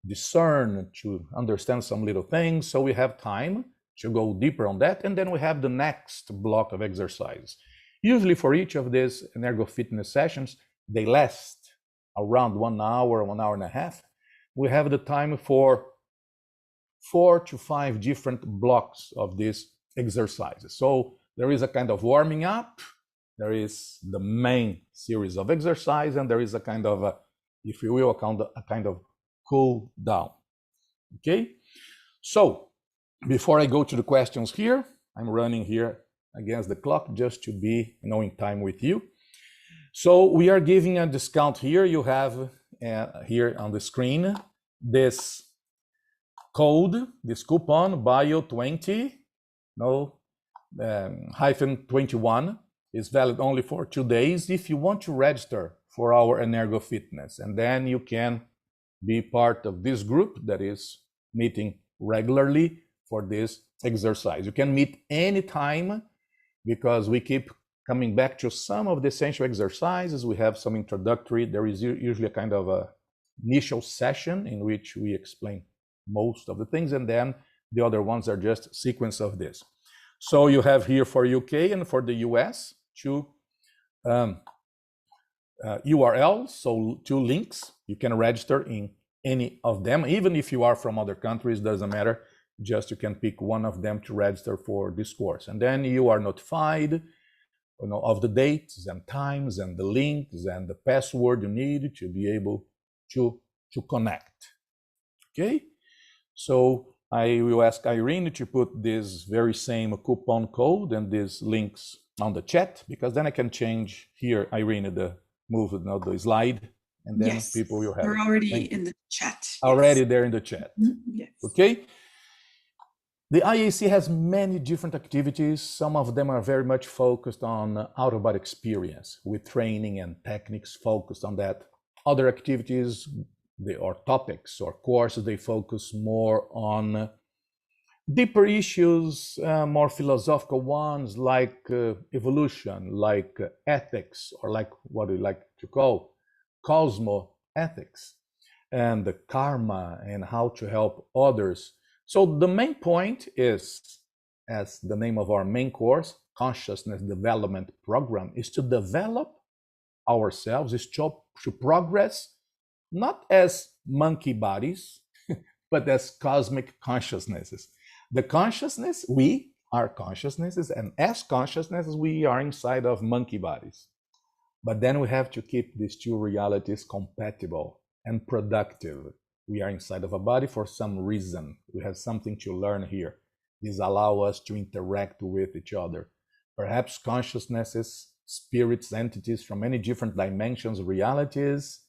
discern, to understand some little things, so we have time to go deeper on that, and then we have the next block of exercise. Usually for each of these EnergoFitness sessions, they last around 1 hour, 1 hour and a half. We have the time for 4 to 5 different blocks of these exercises. So there is a kind of warming up, there is the main series of exercise, and there is a kind of, if you will, a kind of cool down. Okay? So before I go to the questions here, I'm running here against the clock just to be in time with you. So we are giving a discount here. You have here on the screen this code, this coupon, bio20, -21 is valid only for 2 days if you want to register for our EnergoFitness. And then you can be part of this group that is meeting regularly for this exercise. You can meet anytime because we keep coming back to some of the essential exercises. We have some introductory. There is usually a kind of a initial session in which we explain most of the things, and then the other ones are just sequence of this. So you have here for UK and for the US 2 URLs, so 2 links. You can register in any of them, even if you are from other countries, doesn't matter. Just you can pick one of them to register for this course, and then you are notified of the dates and times and the links and the password you need to be able to connect. Okay, so I will ask Irene to put this very same coupon code and these links on the chat, because then I can change here, Irene, the the slide, and then Yes, people will have they're it. already in the chat. Already there in the chat. Yes. Okay. The IAC has many different activities. Some of them are very much focused on out-of-body experience with training and techniques focused on that. Other activities or topics or courses, they focus more on deeper issues, more philosophical ones like evolution, like ethics, or like what we like to call cosmo-ethics, and the karma and how to help others. So the main point is, as the name of our main course, Consciousness Development Program, is to develop ourselves, is to progress, not as monkey bodies, but as cosmic consciousnesses. The consciousness, we are consciousnesses, and as consciousnesses, we are inside of monkey bodies. But then we have to keep these two realities compatible and productive. We are inside of a body for some reason. We have something to learn here. This allows us to interact with each other. Perhaps consciousnesses, spirits, entities from many different dimensions, realities,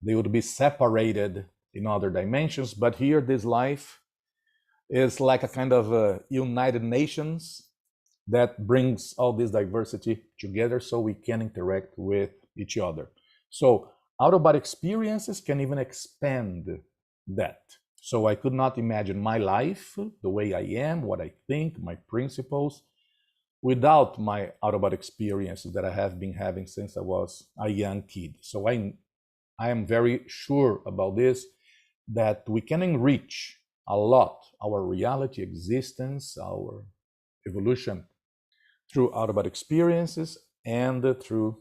they would be separated in other dimensions, but here this life is like a kind of United Nations that brings all this diversity together so we can interact with each other. So out-of-body experiences can even expand that. So I could not imagine my life, the way I am, what I think, my principles, without my out-of-body experiences that I have been having since I was a young kid. So I am very sure about this, that we can enrich a lot our reality, existence, our evolution through out-of-body experiences and through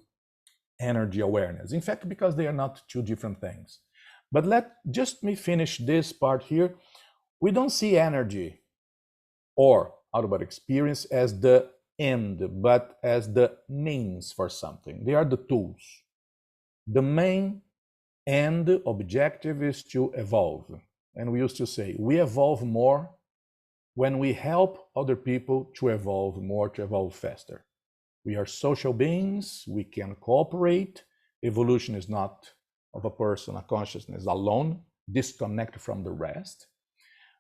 energy awareness. In fact, because they are not two different things. But let just me finish this part here. We don't see energy or out-of-body experience as the end, but as the means for something. They are the tools. The main end objective is to evolve. And we used to say, we evolve more when we help other people to evolve more, to evolve faster. We are social beings, we can cooperate. Evolution is not of a person, a consciousness alone, disconnected from the rest.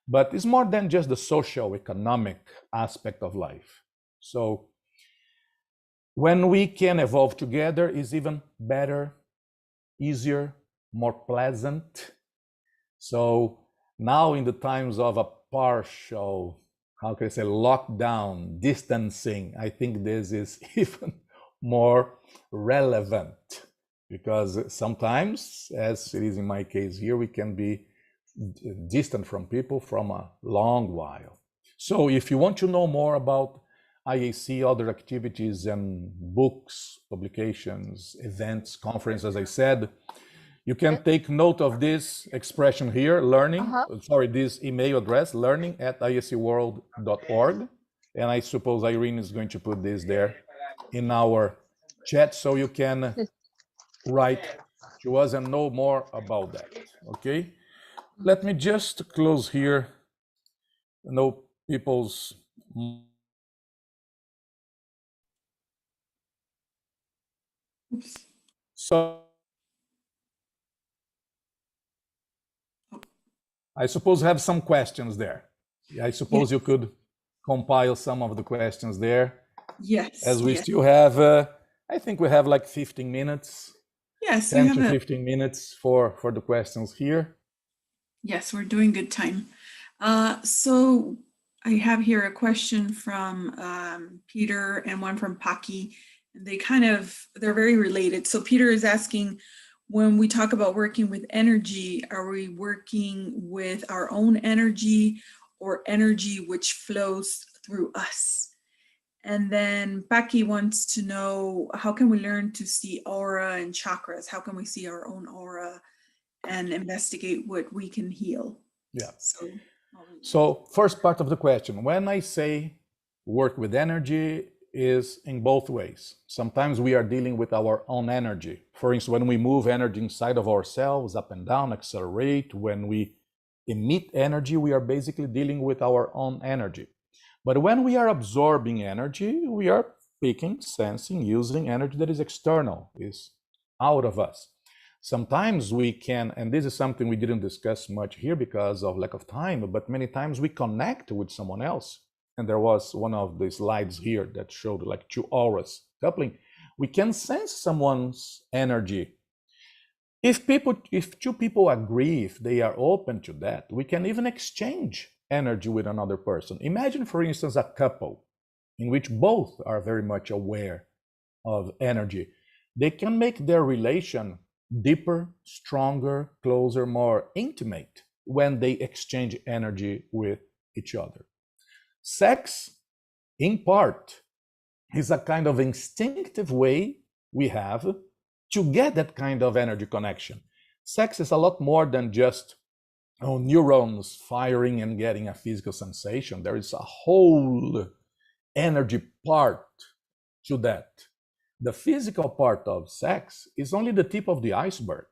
But it's more than just the social, economic aspect of life. So when we can evolve together, it's even better, easier, more pleasant. So now in the times of a partial, how can I say, lockdown, distancing, I think this is even more relevant, because sometimes, as it is in my case here, we can be distant from people from a long while. So if you want to know more about IAC, other activities and books, publications, events, conferences, as I said, you can take note of this expression here, this email address, learning@iacworld.org. And I suppose Irene is going to put this there in our chat so you can write to us and know more about that, okay? Let me just close here, people's... So I suppose I have some questions there. I suppose you could compile some of the questions there. Yes. As we still have, I think we have like 15 minutes. Yes, 10 to 15 minutes for the questions here. Yes, we're doing good time. So I have here a question from Peter and one from Paki. And they're very related. So Peter is asking, when we talk about working with energy, are we working with our own energy or energy which flows through us? And then Paki wants to know, how can we learn to see aura and chakras? How can we see our own aura and investigate what we can heal? Yeah. So first part of the question, when I say work with energy, is in both ways. Sometimes we are dealing with our own energy. For instance, when we move energy inside of ourselves, up and down, accelerate, when we emit energy, we are basically dealing with our own energy. But when we are absorbing energy, we are picking, sensing, using energy that is external, is out of us. Sometimes we can, and this is something we didn't discuss much here because of lack of time, but many times we connect with someone else. And there was one of the slides here that showed like 2 auras coupling. We can sense someone's energy. If 2 people agree, if they are open to that, we can even exchange energy with another person. Imagine, for instance, a couple in which both are very much aware of energy. They can make their relation deeper, stronger, closer, more intimate when they exchange energy with each other. Sex, in part, is a kind of instinctive way we have to get that kind of energy connection. Sex is a lot more than just neurons firing and getting a physical sensation. There is a whole energy part to that. The physical part of sex is only the tip of the iceberg.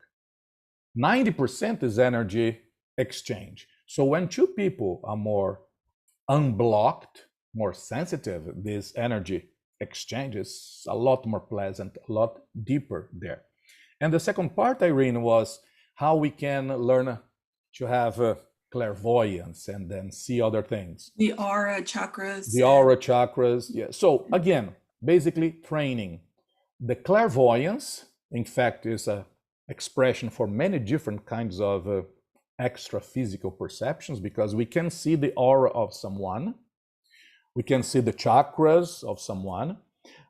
90% is energy exchange. So when 2 people are more unblocked, more sensitive, this energy exchange is a lot more pleasant, a lot deeper there. And the second part, Irene, was how we can learn to have clairvoyance and then see other things. The aura chakras. The aura chakras, yeah. So again, basically training. The clairvoyance, in fact, is an expression for many different kinds of extra physical perceptions, because we can see the aura of someone, we can see the chakras of someone,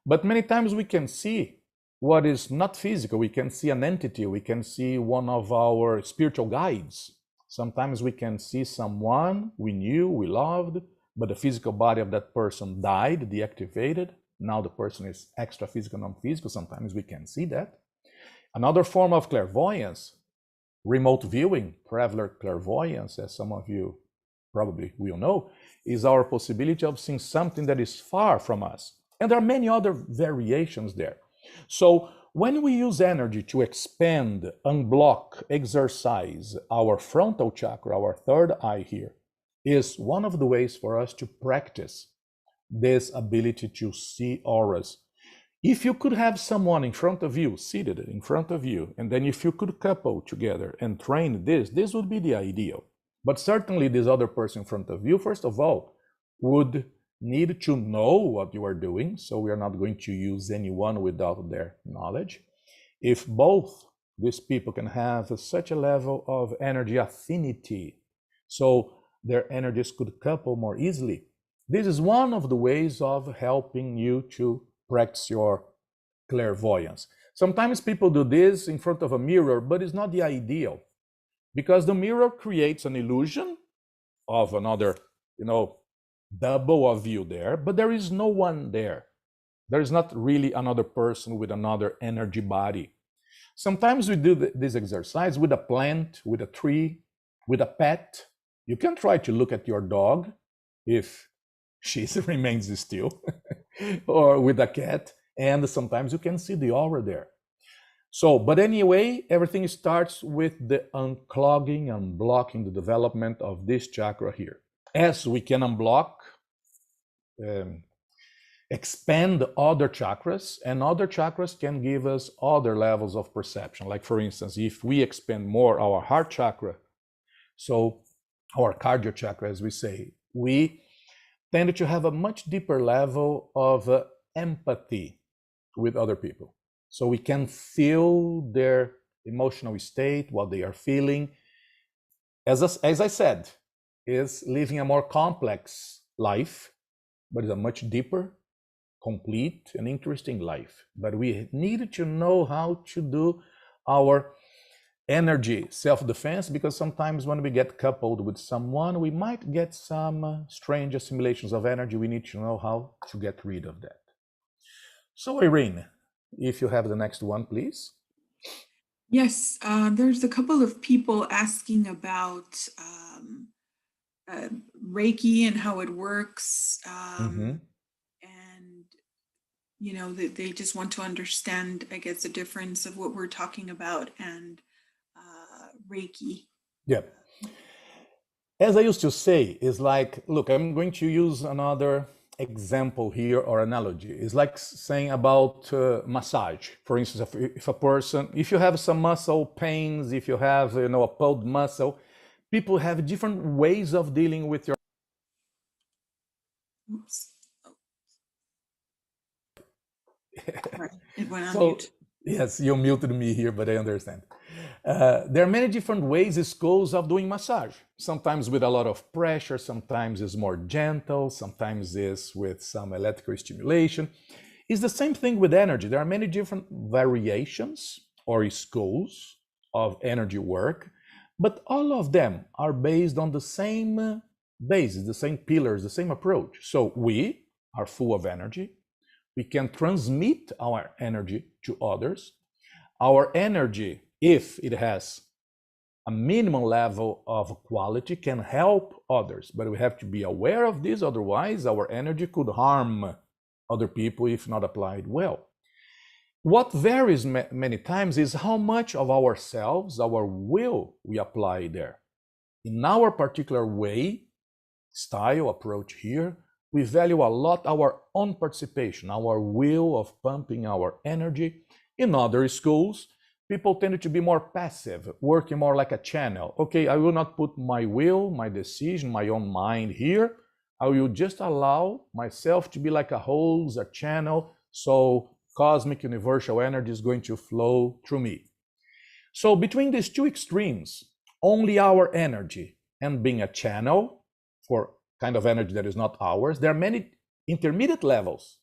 but many times we can see what is not physical. We can see an entity, we can see one of our spiritual guides. Sometimes we can see someone we knew, we loved, but the physical body of that person died, deactivated. Now the person is extra physical, non-physical. Sometimes we can see that. Another form of clairvoyance, remote viewing, traveler clairvoyance, as some of you probably will know, is our possibility of seeing something that is far from us. And there are many other variations there. So when we use energy to expand, unblock, exercise our frontal chakra, our third eye here, is one of the ways for us to practice this ability to see auras. If you could have someone in front of you, seated in front of you, and then if you could couple together and train this would be the ideal. But certainly this other person in front of you, first of all, would need to know what you are doing. So we are not going to use anyone without their knowledge. If both these people can have such a level of energy affinity, so their energies could couple more easily, this is one of the ways of helping you to practice your clairvoyance. Sometimes people do this in front of a mirror, but it's not the ideal, because the mirror creates an illusion of another, double of you there, but there is no one there. There is not really another person with another energy body. Sometimes we do this exercise with a plant, with a tree, with a pet. You can try to look at your dog if she remains still, or with a cat, and sometimes you can see the aura there. So, but anyway, everything starts with the unclogging, unblocking, the development of this chakra here. As we can unblock, expand other chakras, and other chakras can give us other levels of perception. Like for instance, if we expand more our heart chakra, so our cardio chakra, as we say, we tend to have a much deeper level of empathy with other people. So we can feel their emotional state, what they are feeling. As I said, is living a more complex life, but it's a much deeper, complete, and interesting life. But we need to know how to do our energy self-defense, because sometimes when we get coupled with someone, we might get some strange assimilations of energy. We need to know how to get rid of that. So Irene, if you have the next one, please. Yes, there's a couple of people asking about Reiki and how it works. And, they just want to understand, I guess, the difference of what we're talking about and Reiki. Yeah. As I used to say, is like, look, I'm going to use another example here or analogy. It's like saying about massage. For instance, if a person, if you have some muscle pains, if you have, a pulled muscle, people have different ways of dealing with your. Oops. Right. It went on So, mute. yes, you muted me here, but I understand. There are many different ways, schools of doing massage. Sometimes with a lot of pressure, sometimes it's more gentle, sometimes it's with some electrical stimulation. It's the same thing with energy. There are many different variations or schools of energy work, but all of them are based on the same basis, the same pillars, the same approach. So we are full of energy. We can transmit our energy to others. Our energy, if it has a minimum level of quality, can help others, but we have to be aware of this, otherwise our energy could harm other people if not applied well. What varies many times is how much of ourselves, our will, we apply there. In our particular way, style, approach here, we value a lot our own participation, our will of pumping our energy. In other schools, people tend to be more passive, working more like a channel. Okay, I will not put my will, my decision, my own mind here. I will just allow myself to be like a hose, a channel, so cosmic universal energy is going to flow through me. So between these two extremes, only our energy and being a channel for kind of energy that is not ours, there are many intermediate levels.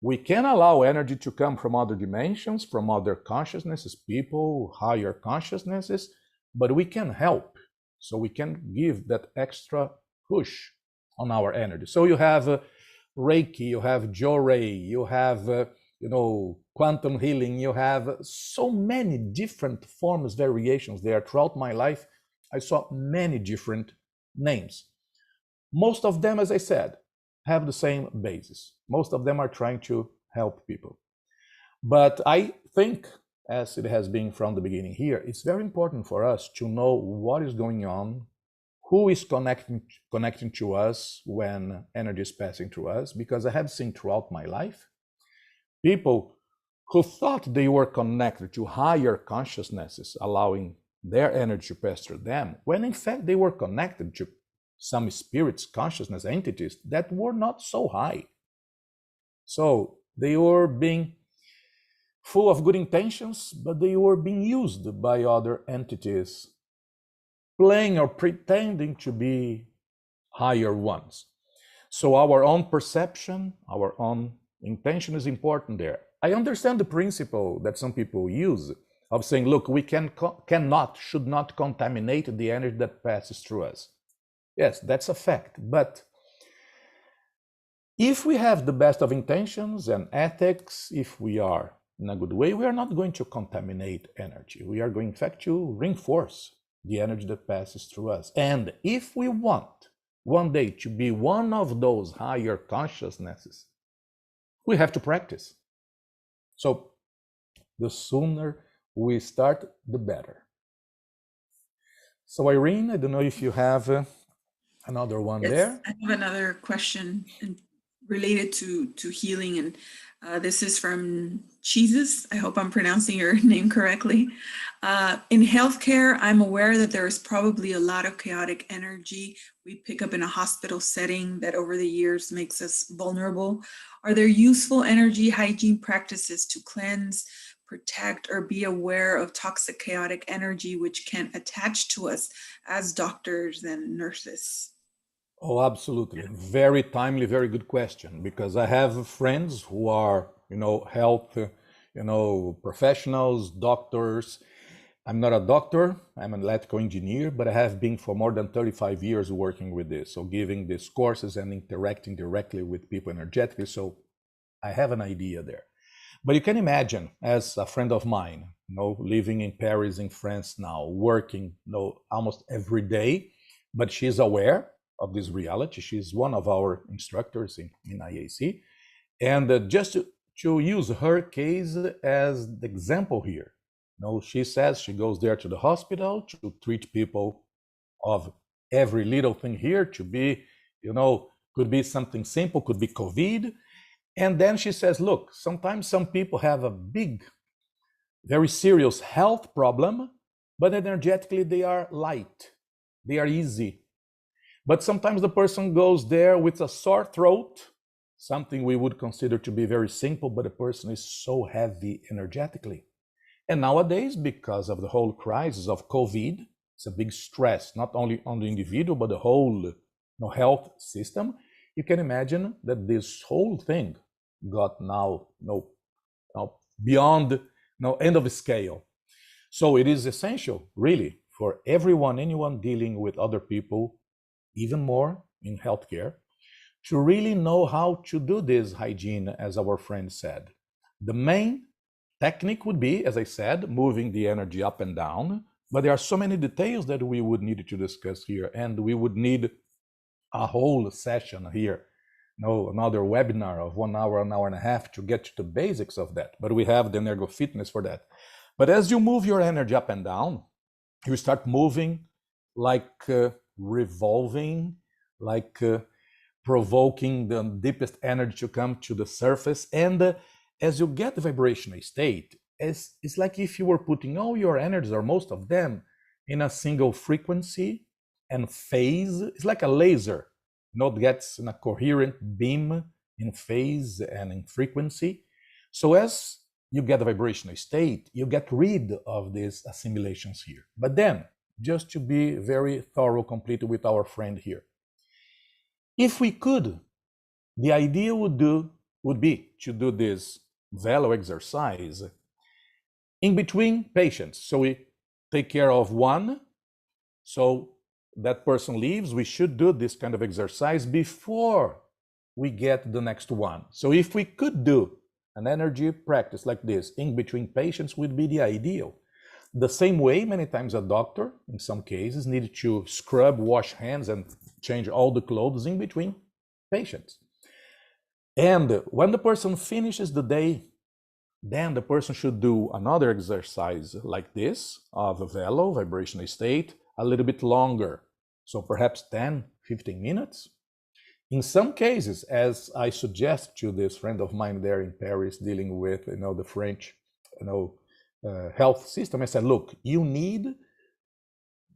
We can allow energy to come from other dimensions, from other consciousnesses, people, higher consciousnesses, but we can help. So we can give that extra push on our energy. So you have Reiki, you have Jorei, you have quantum healing, you have so many different forms, variations there. Throughout my life, I saw many different names. Most of them, as I said, have the same basis. Most of them are trying to help people. But I think, as it has been from the beginning here, it's very important for us to know what is going on, who is connecting to us when energy is passing through us, because I have seen throughout my life people who thought they were connected to higher consciousnesses, allowing their energy to pass through them, when in fact they were connected to some spirits, consciousness, entities that were not so high. So they were being full of good intentions, but they were being used by other entities, playing or pretending to be higher ones. So our own perception, our own intention is important there. I understand the principle that some people use of saying, look, we should not contaminate the energy that passes through us. Yes, that's a fact. But if we have the best of intentions and ethics, if we are in a good way, we are not going to contaminate energy. We are going, in fact, to reinforce the energy that passes through us. And if we want one day to be one of those higher consciousnesses, we have to practice. So the sooner we start, the better. So Irene, I don't know if you have another one there. I have another question related to healing, and this is from Jesus. I hope I'm pronouncing your name correctly. In healthcare, I'm aware that there is probably a lot of chaotic energy we pick up in a hospital setting that over the years makes us vulnerable. Are there useful energy hygiene practices to cleanse, protect, or be aware of toxic chaotic energy which can attach to us as doctors and nurses? Oh, absolutely. Very timely, very good question, because I have friends who are, health, professionals, doctors. I'm not a doctor, I'm an electrical engineer, but I have been for more than 35 years working with this. So giving these courses and interacting directly with people energetically. So I have an idea there. But you can imagine, as a friend of mine, living in Paris, in France now, working, almost every day, but she's aware of this reality. She's one of our instructors in IAC. And just to use her case as the example here, she says she goes there to the hospital to treat people of every little thing here to be, could be something simple, could be COVID. And then she says, look, sometimes some people have a big, very serious health problem, but energetically they are light, they are easy. But sometimes the person goes there with a sore throat, something we would consider to be very simple, but the person is so heavy energetically. And nowadays, because of the whole crisis of COVID, it's a big stress, not only on the individual, but the whole health system. You can imagine that this whole thing got now beyond end of scale. So it is essential, really, for anyone dealing with other people, even more in healthcare, to really know how to do this hygiene, as our friend said. The main technique would be, as I said, moving the energy up and down, but there are so many details that we would need to discuss here, and we would need a whole session here, another webinar of 1 hour, an hour and a half to get to the basics of that. But we have the EnergoFitness for that. But as you move your energy up and down, you start moving like revolving, like provoking the deepest energy to come to the surface. And as you get the vibrational state, it's like if you were putting all your energies, or most of them, in a single frequency and phase. It's like a laser. It gets in a coherent beam in phase and in frequency. So as you get the vibrational state, you get rid of these assimilations here. But then, just to be very thorough, complete with our friend here, if we could, the idea would be to do this velo exercise in between patients. So we take care of one, so that person leaves, we should do this kind of exercise before we get the next one. So if we could do an energy practice like this in between patients, would be the ideal. The same way, many times a doctor, in some cases, needed to scrub, wash hands, and change all the clothes in between patients. And when the person finishes the day, then the person should do another exercise like this, of a velo, vibrational state, a little bit longer. So perhaps 10, 15 minutes. In some cases, as I suggest to this friend of mine there in Paris dealing with the French health system, I said, look, you need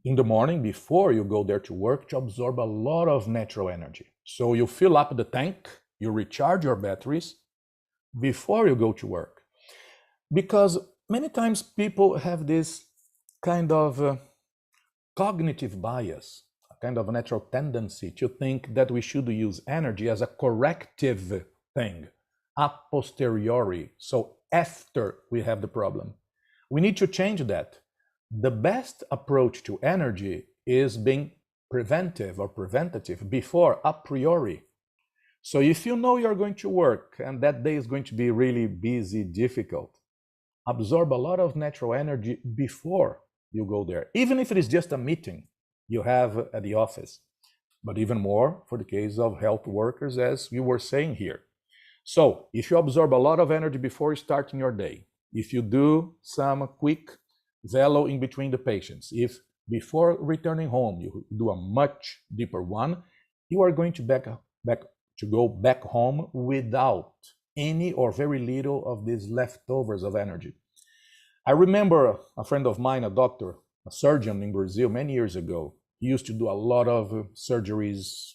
in the morning before you go there to work to absorb a lot of natural energy. So you fill up the tank, you recharge your batteries before you go to work. Because many times people have this kind of cognitive bias, a kind of natural tendency to think that we should use energy as a corrective thing, a posteriori, so after we have the problem. We need to change that. The best approach to energy is being preventive or preventative before, a priori. So if you know you're going to work and that day is going to be really busy, difficult, absorb a lot of natural energy before you go there, even if it is just a meeting you have at the office, but even more for the case of health workers, as we were saying here. So if you absorb a lot of energy before starting your day, if you do some quick velo in between the patients, if before returning home you do a much deeper one, you are going to go back home without any or very little of these leftovers of energy. I remember a friend of mine, a doctor, a surgeon in Brazil many years ago. He used to do a lot of surgeries,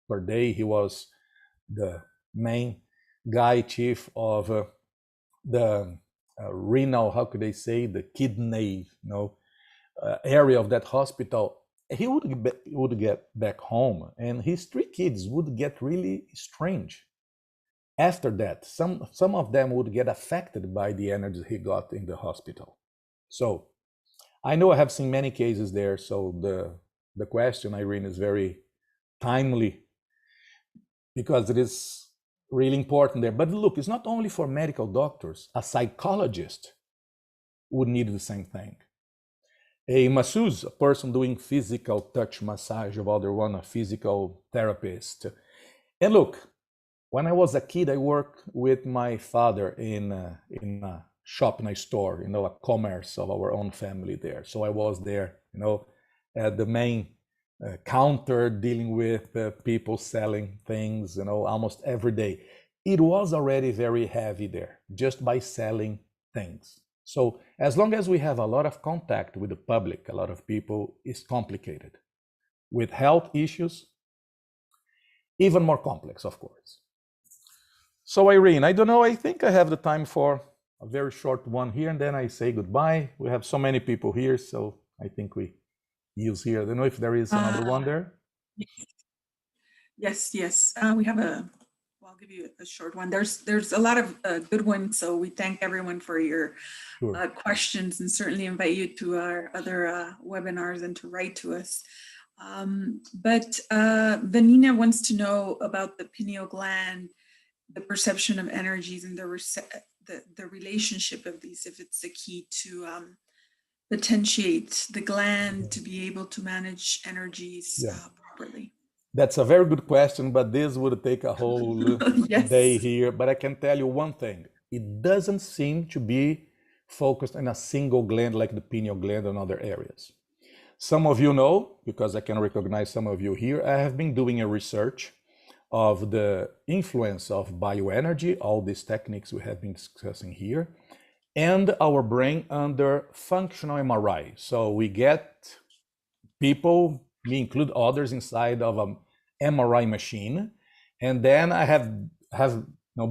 per day. He was the main guy, chief of the renal, how could they say, the kidney, area of that hospital. He would get back home, and his 3 kids would get really strange. After that, some of them would get affected by the energy he got in the hospital. So I know I have seen many cases there, so the question, Irene, is very timely because it is really important there. But look, it's not only for medical doctors. A psychologist would need the same thing. A masseuse, a person doing physical touch massage of other one, a physical therapist. And look, when I was a kid, I worked with my father in a shop, in a store, a commerce of our own family there. So I was there, at the main counter dealing with people selling things, almost every day. It was already very heavy there just by selling things. So as long as we have a lot of contact with the public, a lot of people, it's complicated. With health issues, even more complex, of course. So Irene, I don't know, I think I have the time for a very short one here, and then I say goodbye. We have so many people here, so I think we use here. I don't know if there is another one there. Yes. We have I'll give you a short one. There's a lot of good ones, so we thank everyone for your questions, and certainly invite you to our other webinars and to write to us. But Vanina wants to know about the pineal gland, the perception of energies, and the relationship of these, if it's the key to potentiate the gland to be able to manage energies properly. That's a very good question, but this would take a whole day here. But I can tell you one thing. It doesn't seem to be focused on a single gland like the pineal gland and other areas. Some of you know, because I can recognize some of you here, I have been doing a research of the influence of bioenergy, all these techniques we have been discussing here, and our brain under functional MRI. So we get people, me include others, inside of an MRI machine. And then I have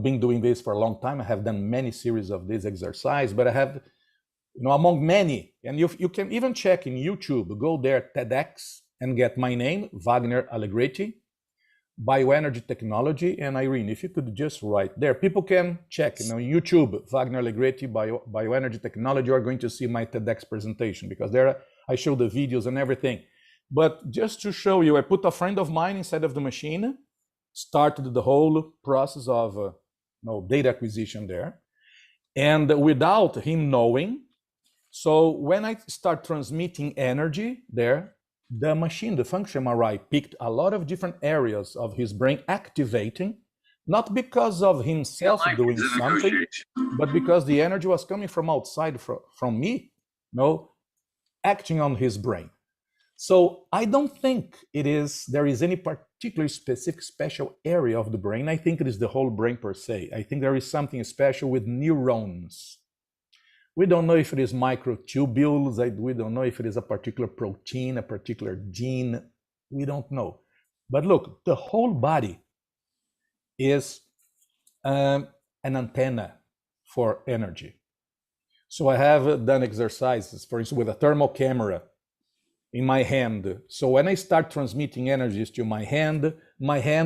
been doing this for a long time. I have done many series of this exercise, but I have, among many, and you can even check in YouTube, go there, TEDx, and get my name, Wagner Allegretti, bioenergy technology. And Irene, if you could just write there, people can check, YouTube, Wagner Allegretti, bioenergy technology. You are going to see my TEDx presentation, because there I show the videos and everything. But just to show you, I put a friend of mine inside of the machine, started the whole process of data acquisition there, and without him knowing. So when I start transmitting energy there, the machine, the function MRI, picked a lot of different areas of his brain activating, not because of himself doing something, but because the energy was coming from outside, from me, acting on his brain. So I don't think there is any particular specific special area of the brain. I think it is the whole brain per se. I think there is something special with neurons. We don't know if it is microtubules. We don't know if it is a particular protein, a particular gene. We don't know. But look, the whole body is an antenna for energy. So I have done exercises, for instance, with a thermal camera in my hand. So when I start transmitting energies to my hand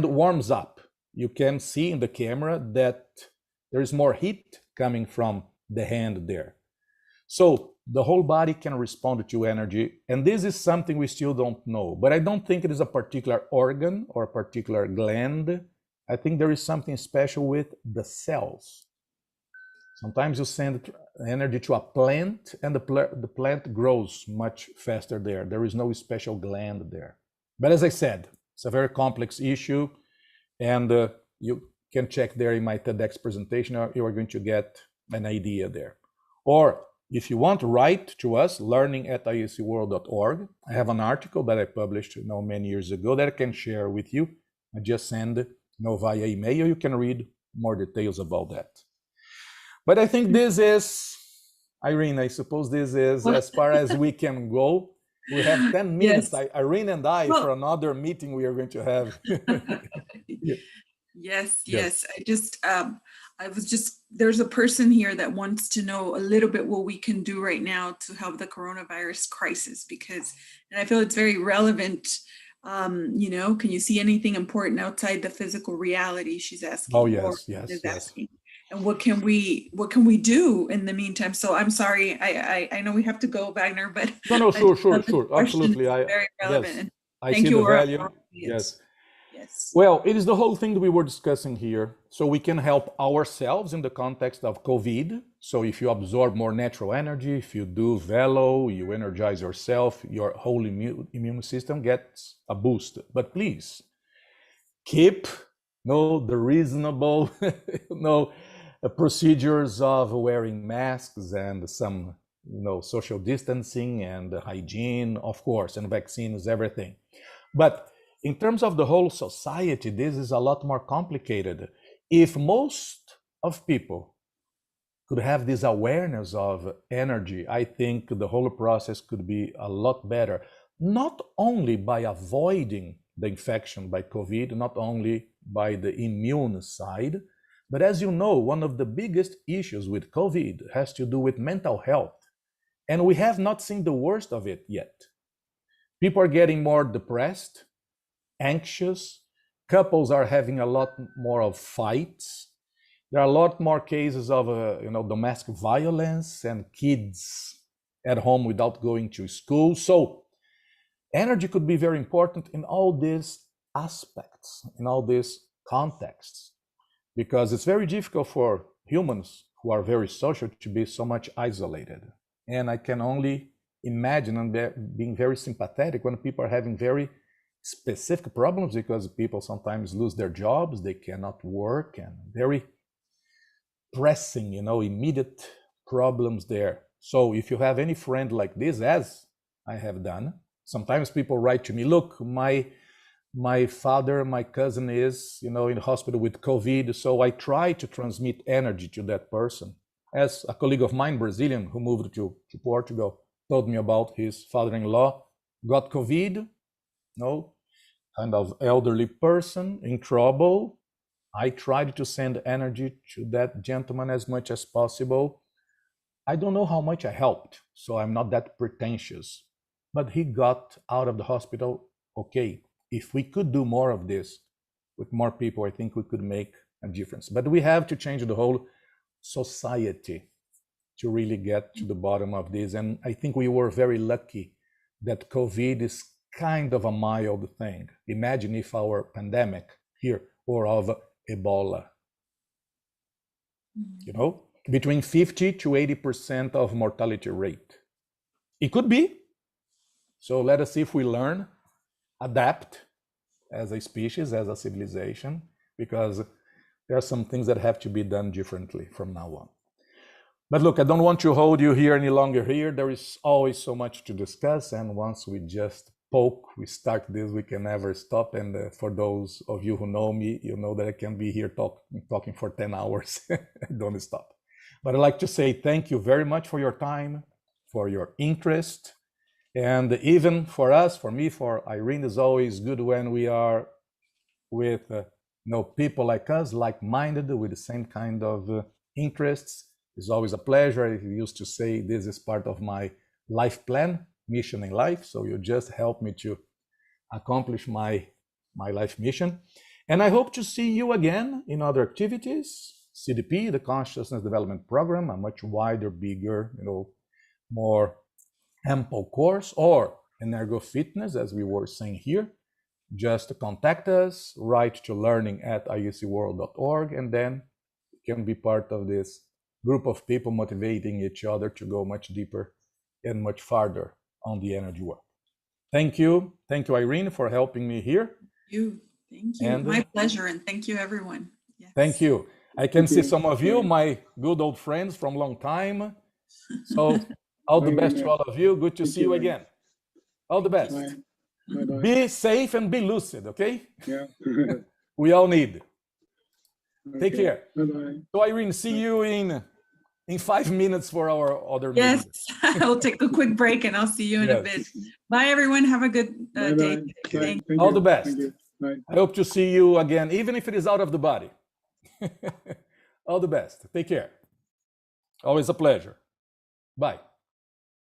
warms up. You can see in the camera that there is more heat coming from the hand there. So the whole body can respond to energy. And this is something we still don't know. But I don't think it is a particular organ or a particular gland. I think there is something special with the cells. Sometimes you send energy to a plant and the plant grows much faster there. There is no special gland there. But as I said, it's a very complex issue, and you can check there in my TEDx presentation, or you are going to get an idea there. Or if you want, write to us, learning@iacworld.org. I have an article that I published many years ago that I can share with you. I just send via email. You can read more details about that. But I think this is, Irene, I suppose this is as far as we can go. We have 10 minutes, yes. Irene and I, for another meeting we are going to have. Yes. There's a person here that wants to know a little bit what we can do right now to help the coronavirus crisis, and I feel it's very relevant. Can you see anything important outside the physical reality? She's asking. Oh, yes. Asking. And what can we do in the meantime? So I'm sorry, I know we have to go, Wagner, but no, sure, absolutely. Very relevant. Yes, I see the value. Yes. Well, it is the whole thing that we were discussing here. So we can help ourselves in the context of COVID. So if you absorb more natural energy, if you do velo, you energize yourself, your whole immune system gets a boost. But please keep the reasonable procedures of wearing masks and some social distancing and hygiene, of course, and vaccines, everything. But in terms of the whole society, this is a lot more complicated. If most of people could have this awareness of energy, I think the whole process could be a lot better, not only by avoiding the infection by COVID, not only by the immune side, but as you know, one of the biggest issues with COVID has to do with mental health. And we have not seen the worst of it yet. People are getting more depressed, anxious. Couples are having a lot more of fights. There are a lot more cases of domestic violence and kids at home without going to school. So energy could be very important in all these aspects, in all these contexts, because it's very difficult for humans who are very social to be so much isolated. And I can only imagine and being very sympathetic when people are having very specific problems, because people sometimes lose their jobs, they cannot work, and very pressing, immediate problems there. So if you have any friend like this, as I have done, sometimes people write to me, look, my father, my cousin is, in the hospital with COVID. So I try to transmit energy to that person. As a colleague of mine, Brazilian, who moved to Portugal, told me about his father-in-law, got COVID, kind of elderly person in trouble. I tried to send energy to that gentleman as much as possible. I don't know how much I helped, so I'm not that pretentious, but he got out of the hospital okay. If we could do more of this with more people, I think we could make a difference. But we have to change the whole society to really get to the bottom of this. And I think we were very lucky that COVID is kind of a mild thing. Imagine if our pandemic here or of Ebola, between 50 to 80% of mortality rate. It could be. So let us see if we learn, adapt as a species, as a civilization, because there are some things that have to be done differently from now on. But look, I don't want to hold you here any longer here. There is always so much to discuss, and once we just we start this, we can never stop. And for those of you who know me, you know that I can be here talking for 10 hours. I don't stop. But I'd like to say thank you very much for your time, for your interest. And even for us, for me, for Irene, it's always good when we are with people like us, like-minded, with the same kind of interests. It's always a pleasure. I used to say this is part of my life plan, mission in life. So you just help me to accomplish my life mission. And I hope to see you again in other activities. CDP, the Consciousness Development Program, a much wider, bigger, more ample course, or EnergoFitness, as we were saying here. Just contact us, write to learning@iecworld.org, and then you can be part of this group of people motivating each other to go much deeper and much farther on the energy work. Thank you. Thank you, Irene, for helping me here. Thank you. And my pleasure. And thank you, everyone. Yes. Thank you. I can see some of you, my good old friends from a long time. So all the best to all of you. Good to see you again. All the best. Bye. Be safe and be lucid, okay? Yeah. We all need. Okay. Take care. Bye-bye. So Irene, see you in 5 minutes for our other meeting. Yes, I'll take a quick break and I'll see you in a bit. Bye, everyone. Have a good day. Thank you. All the best. Thank you. Bye. I hope to see you again, even if it is out of the body. All the best. Take care. Always a pleasure. Bye.